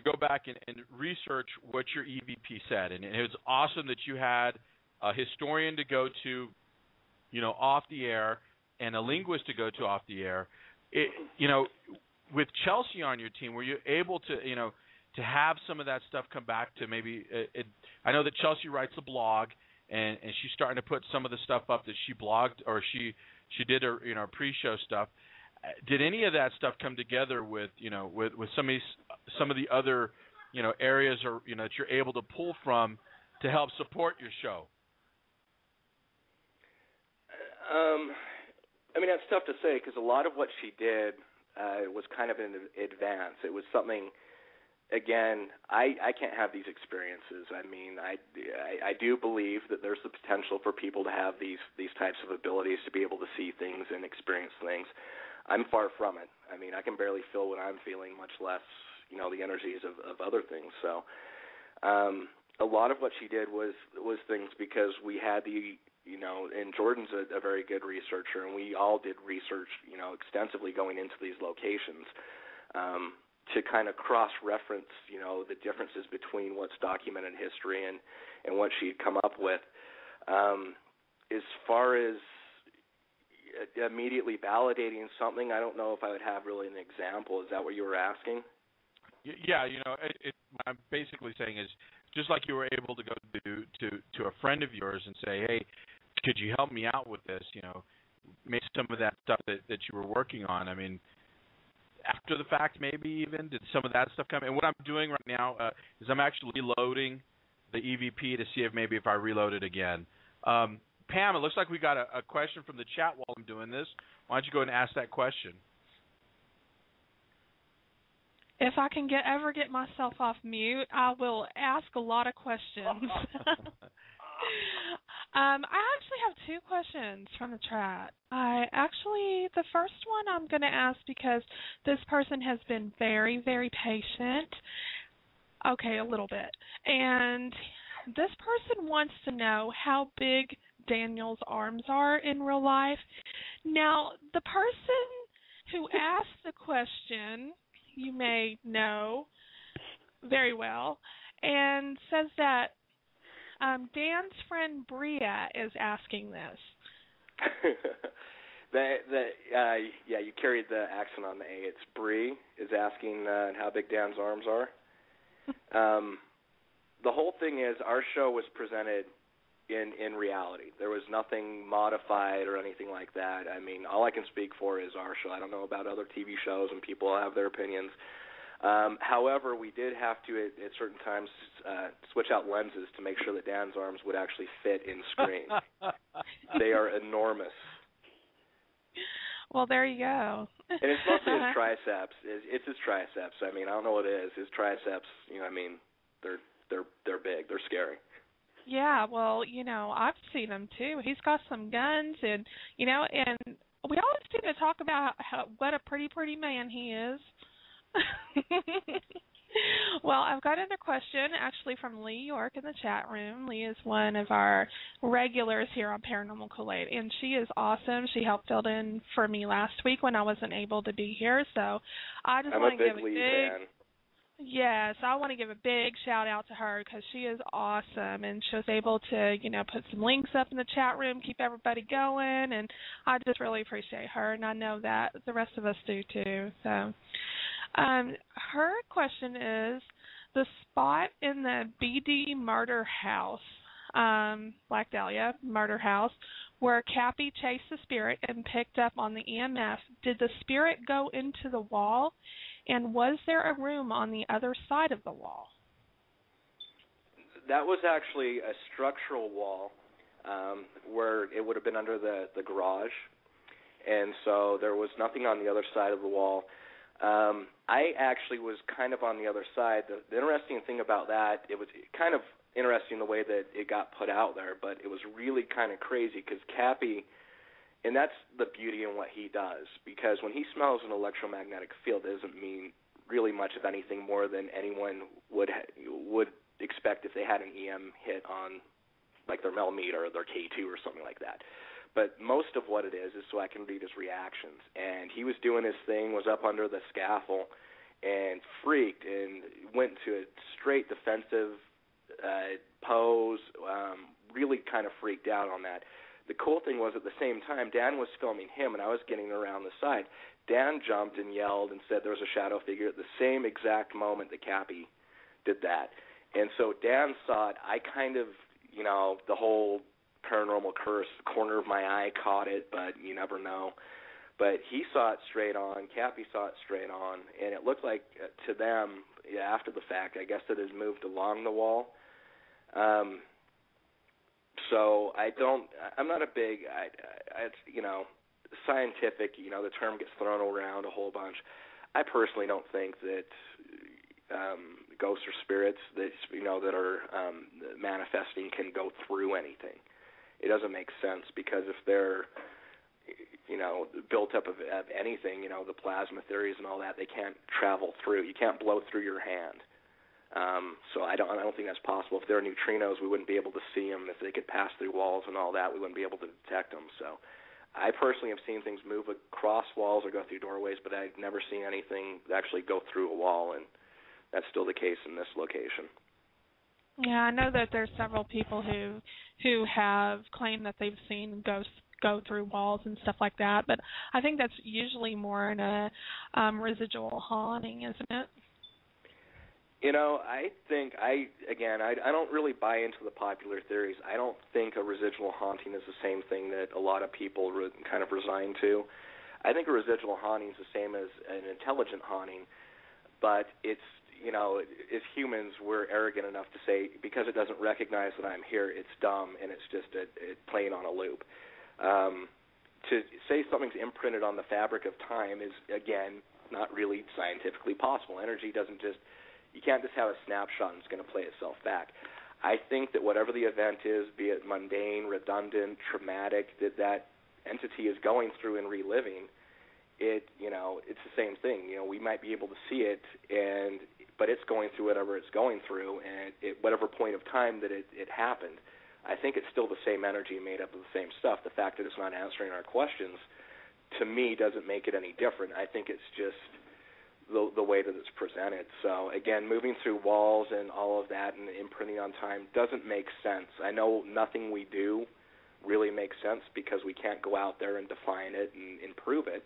go back and research what your EVP said, and it was awesome that you had a historian to go to, off the air, and a linguist to go to off the air. With Chelsea on your team, were you able to, to have some of that stuff come back to maybe? I know that Chelsea writes a blog, and she's starting to put some of the stuff up that she blogged or she did her pre-show stuff. Did any of that stuff come together with with some of the other areas or that you're able to pull from to help support your show? I mean, that's tough to say because a lot of what she did was kind of in advance. It was something, again, I can't have these experiences. I mean, I do believe that there's the potential for people to have these types of abilities to be able to see things and experience things. I'm far from it. I mean, I can barely feel what I'm feeling, much less, the energies of other things. So a lot of what she did was things because we had and Jordan's a very good researcher, and we all did research, extensively going into these locations to kind of cross-reference, the differences between what's documented in history and what she'd come up with. As far as immediately validating something, I don't know if I would have really an example. Is that what you were asking? Yeah, what I'm basically saying is just like you were able to go to a friend of yours and say, hey, could you help me out with this? Maybe some of that stuff that you were working on. I mean, after the fact, maybe even did some of that stuff come? And what I'm doing right now is I'm actually reloading the EVP to see if I reload it again. Pam, it looks like we got a question from the chat while I'm doing this. Why don't you go ahead and ask that question? If I can ever get myself off mute, I will ask a lot of questions. I actually have two questions from the chat. The first one I'm going to ask because this person has been very, very patient. Okay, a little bit. And this person wants to know how big Daniel's arms are in real life. Now, the person who asked the question, you may know very well, and says that Dan's friend Bria is asking this. Yeah, you carried the accent on the A. It's Bree is asking how big Dan's arms are. The whole thing is our show was presented in reality. There was nothing modified or anything like that. I mean, all I can speak for is our show. I don't know about other TV shows, and people have their opinions. However, we did have to, at certain times, switch out lenses to make sure that Dan's arms would actually fit in screen. They are enormous. Well, there you go. And it's mostly his triceps. It's his triceps. I mean, I don't know what it is. His triceps, they're big. They're scary. Yeah, well, I've seen him too. He's got some guns, and and we always seem to talk about what a pretty man he is. Well, I've got another question actually from Lee York in the chat room. Lee is one of our regulars here on Paranormal Kool Aid, and she is awesome. She helped fill in for me last week when I wasn't able to be here. So I just want to give a Lee big fan. Yes, I want to give a big shout out to her because she is awesome, and she was able to, put some links up in the chat room, keep everybody going, and I just really appreciate her, and I know that the rest of us do too. So, her question is the spot in the BD murder house, Black Dahlia murder house, where Cappy chased the spirit and picked up on the EMF. Did the spirit go into the wall? And was there a room on the other side of the wall? That was actually a structural wall where it would have been under the garage, and so there was nothing on the other side of the wall. I actually was kind of on the other side. The interesting thing about that, it was kind of interesting the way that it got put out there, but it was really kind of crazy because Cappy, and that's the beauty in what he does, because when he smells an electromagnetic field, it doesn't mean really much of anything more than anyone would expect if they had an EM hit on like their millimeter or their K2 or something like that. But most of what it is so I can read his reactions. And he was doing his thing, was up under the scaffold, and freaked and went to a straight defensive pose, really kind of freaked out on that. The cool thing was at the same time, Dan was filming him, and I was getting around the side. Dan jumped and yelled and said there was a shadow figure at the same exact moment that Cappy did that. And so Dan saw it. I kind of, the whole paranormal curse, the corner of my eye caught it, but you never know. But he saw it straight on. Cappy saw it straight on. And it looked like to them, after the fact, I guess it has moved along the wall. So I'm not a big, scientific, the term gets thrown around a whole bunch. I personally don't think that ghosts or spirits that, that are manifesting can go through anything. It doesn't make sense because if they're, built up of anything, the plasma theories and all that, they can't travel through. You can't blow through your hand. So I don't think that's possible. If there are neutrinos, we wouldn't be able to see them. If they could pass through walls and all that, we wouldn't be able to detect them. So I personally have seen things move across walls or go through doorways, but I've never seen anything actually go through a wall, and that's still the case in this location. Yeah, I know that there's several people who have claimed that they've seen ghosts go through walls and stuff like that, but I think that's usually more in a residual haunting, isn't it? I think I don't really buy into the popular theories. I don't think a residual haunting is the same thing that a lot of people kind of resign to. I think a residual haunting is the same as an intelligent haunting, but it's, as humans, we're arrogant enough to say because it doesn't recognize that I'm here, it's dumb and it's just playing on a loop. To say something's imprinted on the fabric of time is, again, not really scientifically possible. Energy doesn't just, you can't just have a snapshot and it's going to play itself back. I think that whatever the event is, be it mundane, redundant, traumatic, that entity is going through and reliving, it's the same thing. We might be able to see it, but it's going through whatever it's going through, and whatever point of time that it happened, I think it's still the same energy made up of the same stuff. The fact that it's not answering our questions, to me, doesn't make it any different. I think it's just the way that it's presented. So, again, moving through walls and all of that and imprinting on time doesn't make sense. I know nothing we do really makes sense because we can't go out there and define it and prove it.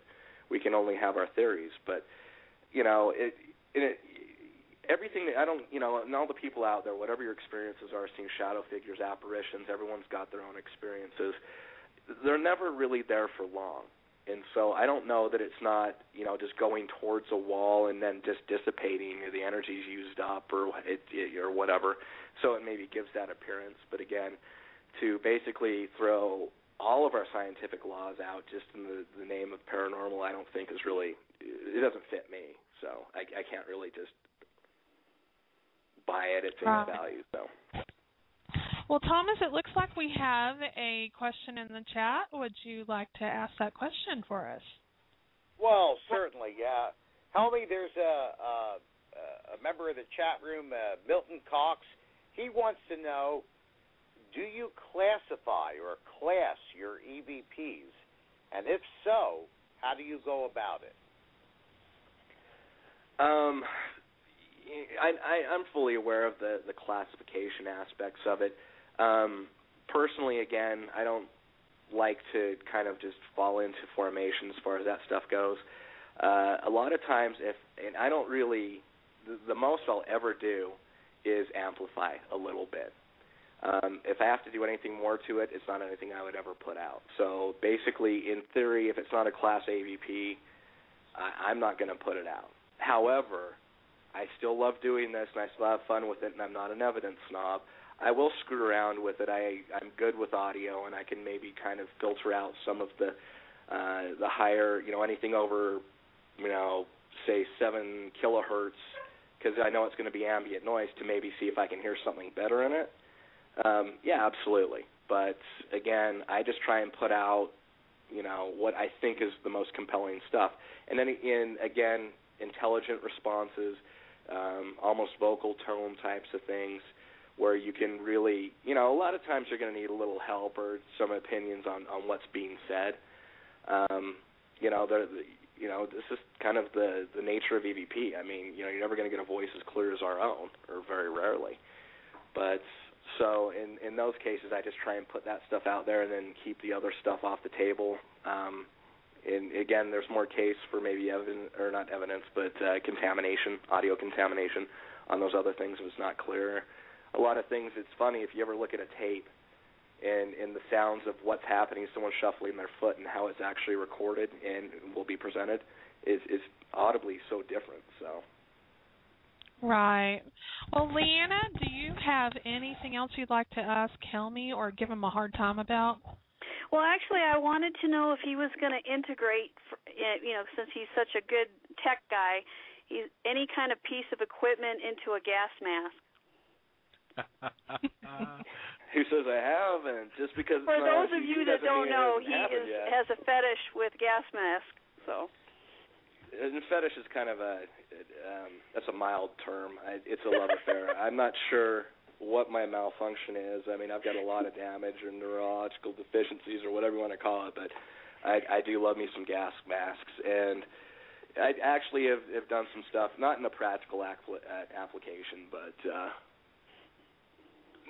We can only have our theories. But, everything, and all the people out there, whatever your experiences are, seeing shadow figures, apparitions, everyone's got their own experiences. They're never really there for long. And so I don't know that it's not, just going towards a wall and then just dissipating, the energy's used up or whatever. So it maybe gives that appearance. But again, to basically throw all of our scientific laws out just in the name of paranormal, I don't think is really, it doesn't fit me. So I can't really just buy it at face value. So. Well, Thomas, it looks like we have a question in the chat. Would you like to ask that question for us? Well, certainly, yeah. Helmy, there's a a member of the chat room, Milton Cox. He wants to know, do you classify or class your EVPs? And if so, how do you go about it? I'm fully aware of the classification aspects of it. Personally, again, I don't like to kind of just fall into formation as far as that stuff goes. A lot of times, and I don't really, the most I'll ever do is amplify a little bit. If I have to do anything more to it, it's not anything I would ever put out. So basically, in theory, if it's not a Class AVP, I'm not going to put it out. However, I still love doing this, and I still have fun with it, and I'm not an evidence snob. I will screw around with it. I'm good with audio, and I can maybe kind of filter out some of the higher, anything over, say 7 kilohertz, because I know it's going to be ambient noise, to maybe see if I can hear something better in it. Yeah, absolutely. But again, I just try and put out, what I think is the most compelling stuff. And then again, intelligent responses, almost vocal tone types of things, where you can really, a lot of times you're going to need a little help or some opinions on what's being said. This is kind of the nature of EVP. I mean, you're never going to get a voice as clear as our own, or very rarely. But so in those cases, I just try and put that stuff out there and then keep the other stuff off the table. And again, there's more case for maybe contamination, audio contamination on those other things if it's not clear. A lot of things, it's funny, if you ever look at a tape and the sounds of what's happening, someone shuffling their foot, and how it's actually recorded and will be presented is audibly so different. So. Right. Well, LeeAnna, do you have anything else you'd like to ask Helmy or give him a hard time about? Well, actually, I wanted to know if he was going to integrate, since he's such a good tech guy, any kind of piece of equipment into a gas mask. Who says I haven't? Just because. For those of you that don't know, he has a fetish with gas masks. So. And fetish is kind of that's a mild term. It's a love affair. I'm not sure what my malfunction is. I mean, I've got a lot of damage or neurological deficiencies or whatever you want to call it, but I do love me some gas masks. And I actually have done some stuff, not in a practical application, but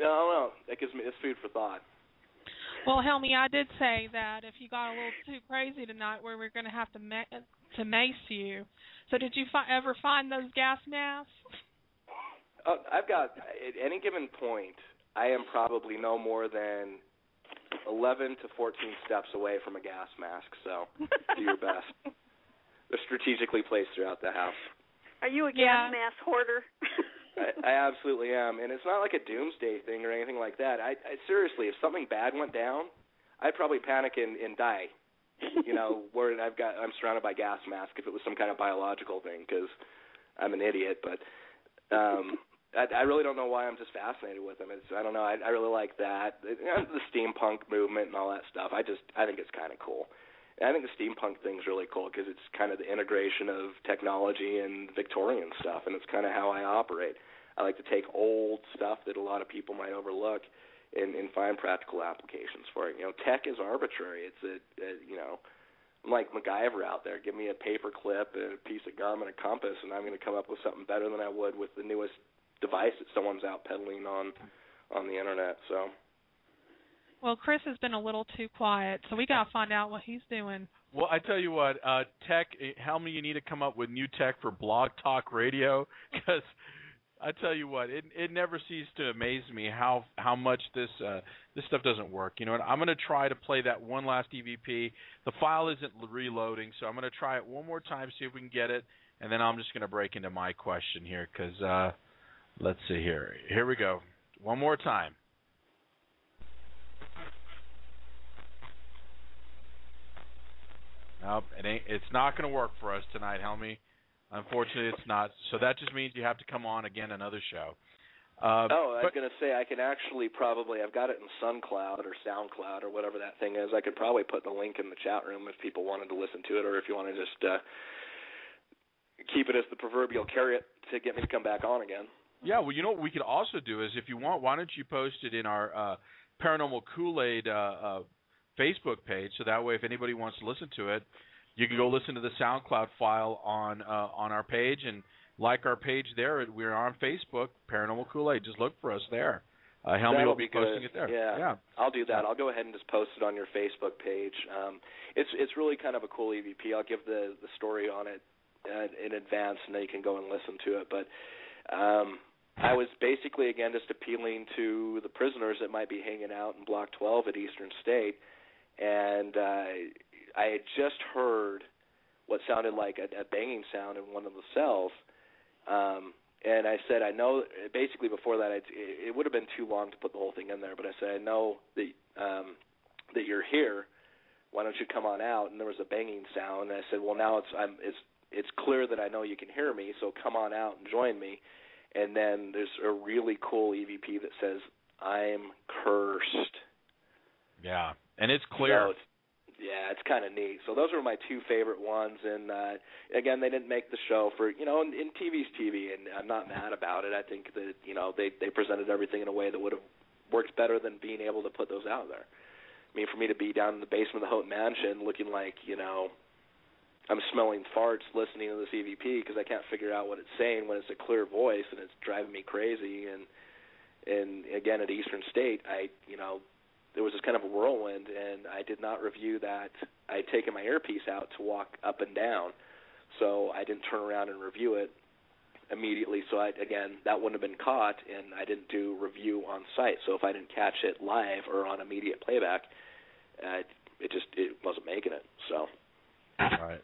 no, that gives me, it's food for thought. Well, Helmy, I did say that if you got a little too crazy tonight, we were going to have to mace you. So did you ever find those gas masks? I've got, at any given point, I am probably no more than 11 to 14 steps away from a gas mask, so do your best. They're strategically placed throughout the house. Are you a gas mask hoarder? I absolutely am, and it's not like a doomsday thing or anything like that. I seriously, if something bad went down, I'd probably panic and die. Where I'm surrounded by gas masks if it was some kind of biological thing, because I'm an idiot. But I really don't know why. I'm just fascinated with them. I don't know. I really like that, the steampunk movement and all that stuff. I think it's kind of cool. And I think the steampunk thing's really cool because it's kind of the integration of technology and Victorian stuff, and it's kind of how I operate. I like to take old stuff that a lot of people might overlook and find practical applications for it. Tech is arbitrary. It's I'm like MacGyver out there. Give me a paper clip, a piece of gum, and a compass, and I'm going to come up with something better than I would with the newest device that someone's out peddling on the internet. So. Well, Chris has been a little too quiet, so we got to find out what he's doing. Well, I tell you what, tech, Helmy, you need to come up with new tech for Blog Talk Radio, because I tell you what, it never ceases to amaze me how much this stuff doesn't work. You know, and I'm going to try to play that one last EVP. The file isn't reloading, so I'm going to try it one more time, see if we can get it, and then I'm just going to break into my question here, because let's see here. Here we go. One more time. Nope, it's not going to work for us tonight, Helmy. Unfortunately, it's not. So that just means you have to come on again another show. I was going to say I can actually I've got it in SoundCloud or whatever that thing is. I could probably put the link in the chat room if people wanted to listen to it, or if you want to just keep it as the proverbial carrot to get me to come back on again. Yeah, well, you know what we could also do is, if you want, why don't you post it in our Paranormal Kool Aid Facebook page, so that way if anybody wants to listen to it, you can go listen to the SoundCloud file on our page and like our page there. We're on Facebook, Paranormal Kool Aid. Just look for us there. Helmy will be posting it there. Yeah, I'll do that. I'll go ahead and just post it on your Facebook page. It's really kind of a cool EVP. I'll give the story on it in advance, and then you can go and listen to it. But I was basically, again, just appealing to the prisoners that might be hanging out in Block 12 at Eastern State, and I had just heard what sounded like a banging sound in one of the cells. And I said, I know, basically before that, it would have been too long to put the whole thing in there, but I said, I know that that you're here. Why don't you come on out? And there was a banging sound. And I said, well, now it's clear that I know you can hear me, so come on out and join me. And then there's a really cool EVP that says, I'm cursed. Yeah, and it's clear. So it's kind of neat. So those were my two favorite ones. And, again, they didn't make the show for, and TV's TV, and I'm not mad about it. I think that, they presented everything in a way that would have worked better than being able to put those out there. I mean, for me to be down in the basement of the Houghton Mansion looking like, I'm smelling farts listening to this EVP because I can't figure out what it's saying when it's a clear voice, and it's driving me crazy. And again, at Eastern State, there was this kind of a whirlwind, and I did not review that. I had taken my earpiece out to walk up and down, so I didn't turn around and review it immediately. So, that wouldn't have been caught, and I didn't do review on site. So if I didn't catch it live or on immediate playback, it wasn't making it. So. All right.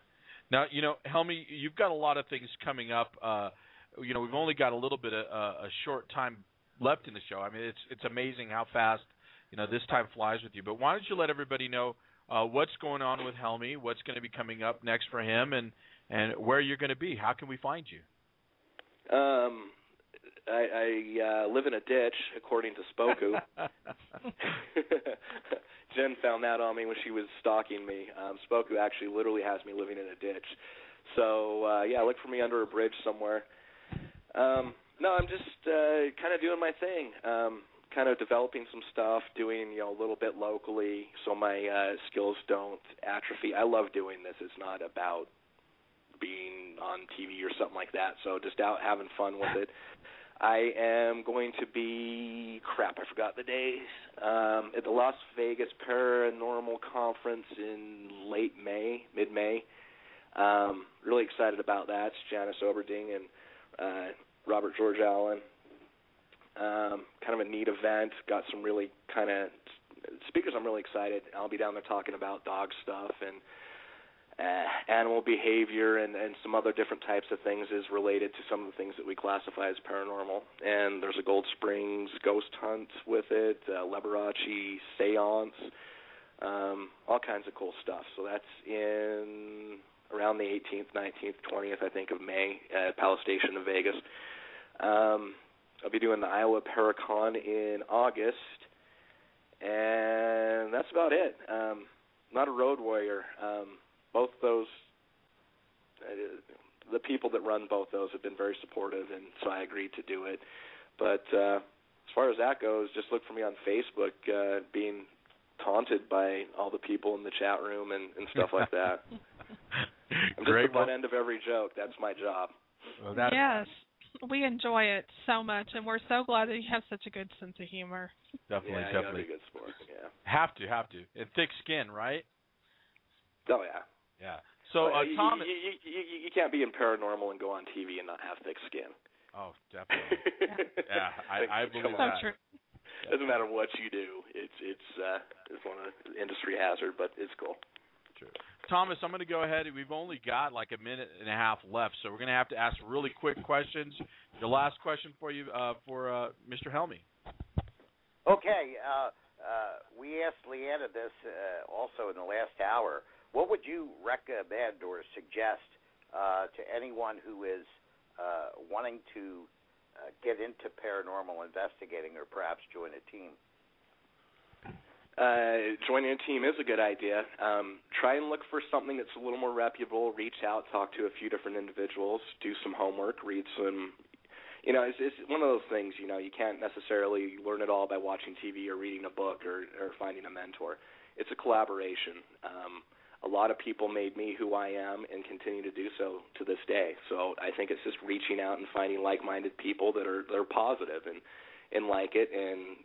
Now, Helmy, you've got a lot of things coming up. We've only got a little bit of a short time left in the show. I mean, it's amazing how fast this time flies with you. But why don't you let everybody know what's going on with Helmy, what's going to be coming up next for him, and where you're going to be. How can we find you? I live in a ditch, according to Spoku. Jen found that on me when she was stalking me. Spoku actually literally has me living in a ditch. So, look for me under a bridge somewhere. No, I'm just kind of doing my thing. Kind of developing some stuff, doing a little bit locally so my skills don't atrophy. I love doing this. It's not about being on TV or something like that. So just out having fun with it. I am going to be, I forgot the days, at the Las Vegas Paranormal Conference in mid-May. Really excited about that. It's Janice Oberding and Robert George Allen. Kind of a neat event. Got some really kind of speakers. I'm really excited. I'll be down there talking about dog stuff and animal behavior and some other different types of things is related to some of the things that we classify as paranormal. And there's a Gold Springs ghost hunt with it, Liberace seance, all kinds of cool stuff. So that's in around the 18th, 19th, 20th, I think, of May at Palace Station in Vegas. I'll be doing the Iowa Paracon in August, and that's about it. Not a road warrior. Both those, the people that run both those have been very supportive, and so I agreed to do it. But as far as that goes, just look for me on Facebook, being taunted by all the people in the chat room and stuff like that. I'm just the butt end of every joke. That's my job. Well, yes, we enjoy it so much, and we're so glad that you have such a good sense of humor. Definitely. You gotta be a good sport. Yeah. Have to. And thick skin, right? Oh yeah. Yeah. So, Tom, you can't be in paranormal and go on TV and not have thick skin. Oh, definitely. Yeah, I believe that. True. Doesn't matter what you do. It's one of the industry hazard, but it's cool. True. Thomas, I'm going to go ahead. We've only got like a minute and a half left, so we're going to have to ask really quick questions. The last question for you, for Mr. Helmy. Okay. We asked LeeAnna this also in the last hour. What would you recommend or suggest to anyone who is wanting to get into paranormal investigating or perhaps join a team? joining a team is a good idea. Try and look for something that's a little more reputable. Reach out, talk to a few different individuals, do some homework, read some. It's one of those things. You can't necessarily learn it all by watching TV or reading a book or finding a mentor. It's a collaboration. A lot of people made me who I am and continue to do so to this day. So I think it's just reaching out and finding like-minded people that are positive and like it. And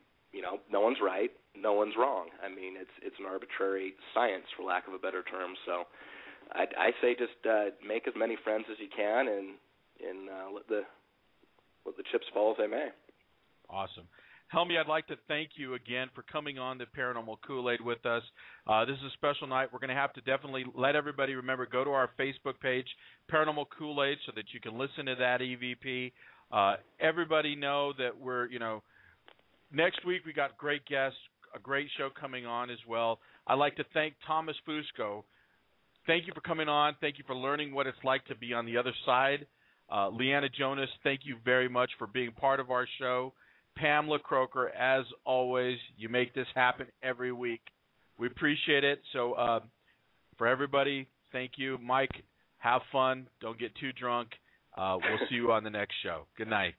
no one's right, no one's wrong. I mean, it's an arbitrary science, for lack of a better term. So I say just make as many friends as you can and let the chips fall as they may. Awesome. Helmy, I'd like to thank you again for coming on the Paranormal Kool Aid with us. This is a special night. We're going to have to definitely let everybody remember, go to our Facebook page, Paranormal Kool Aid, so that you can listen to that EVP. Everybody know that we're, next week we got great guests, a great show coming on as well. I'd like to thank Thomas Fusco. Thank you for coming on. Thank you for learning what it's like to be on the other side. LeeAnna Jonas, thank you very much for being part of our show. Pamela Croker, as always, you make this happen every week. We appreciate it. So for everybody, thank you. Mike, have fun. Don't get too drunk. We'll see you on the next show. Good night.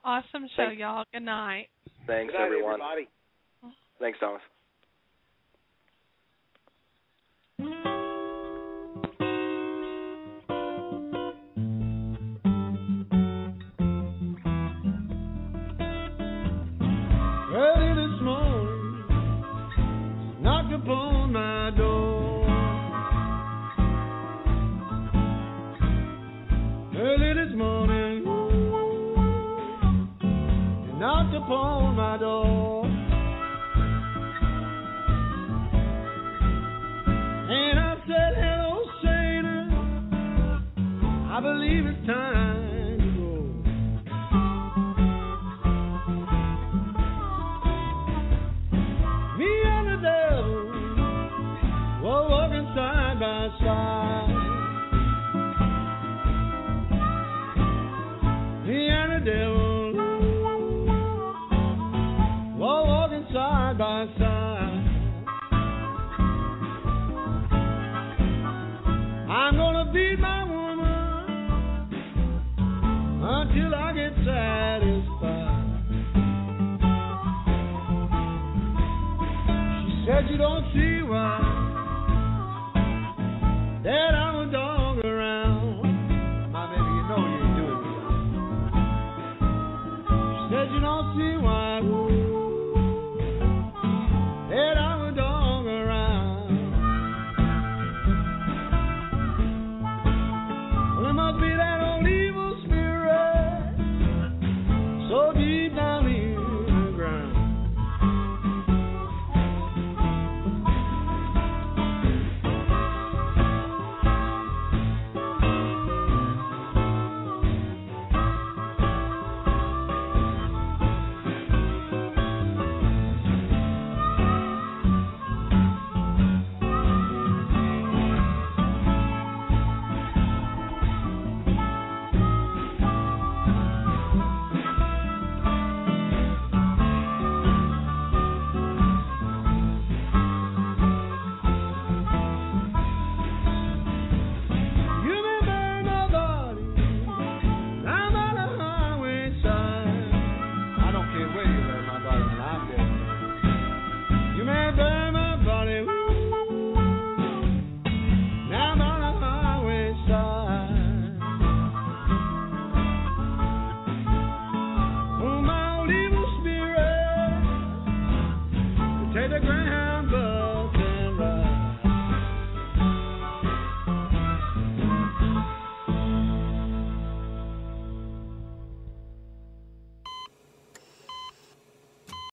Awesome show, y'all. Good night. Thanks, Good night, everyone. everybody. Thanks, Thomas. Early this morning, knocked upon my door. Early this morning, knocked upon my door. And I said, hello, Satan, I believe it's time to go. Me and the devil were walking side by side. Me and the devil were walking side by side. I'm gonna beat my woman until I get satisfied. She said you don't see why that I'm a dog around. My baby, you know you ain't doing me right. She said you don't see why that I'm a dog around. Well, it must be that old evil spirit so deep down in the ground. Take the Greyhound bus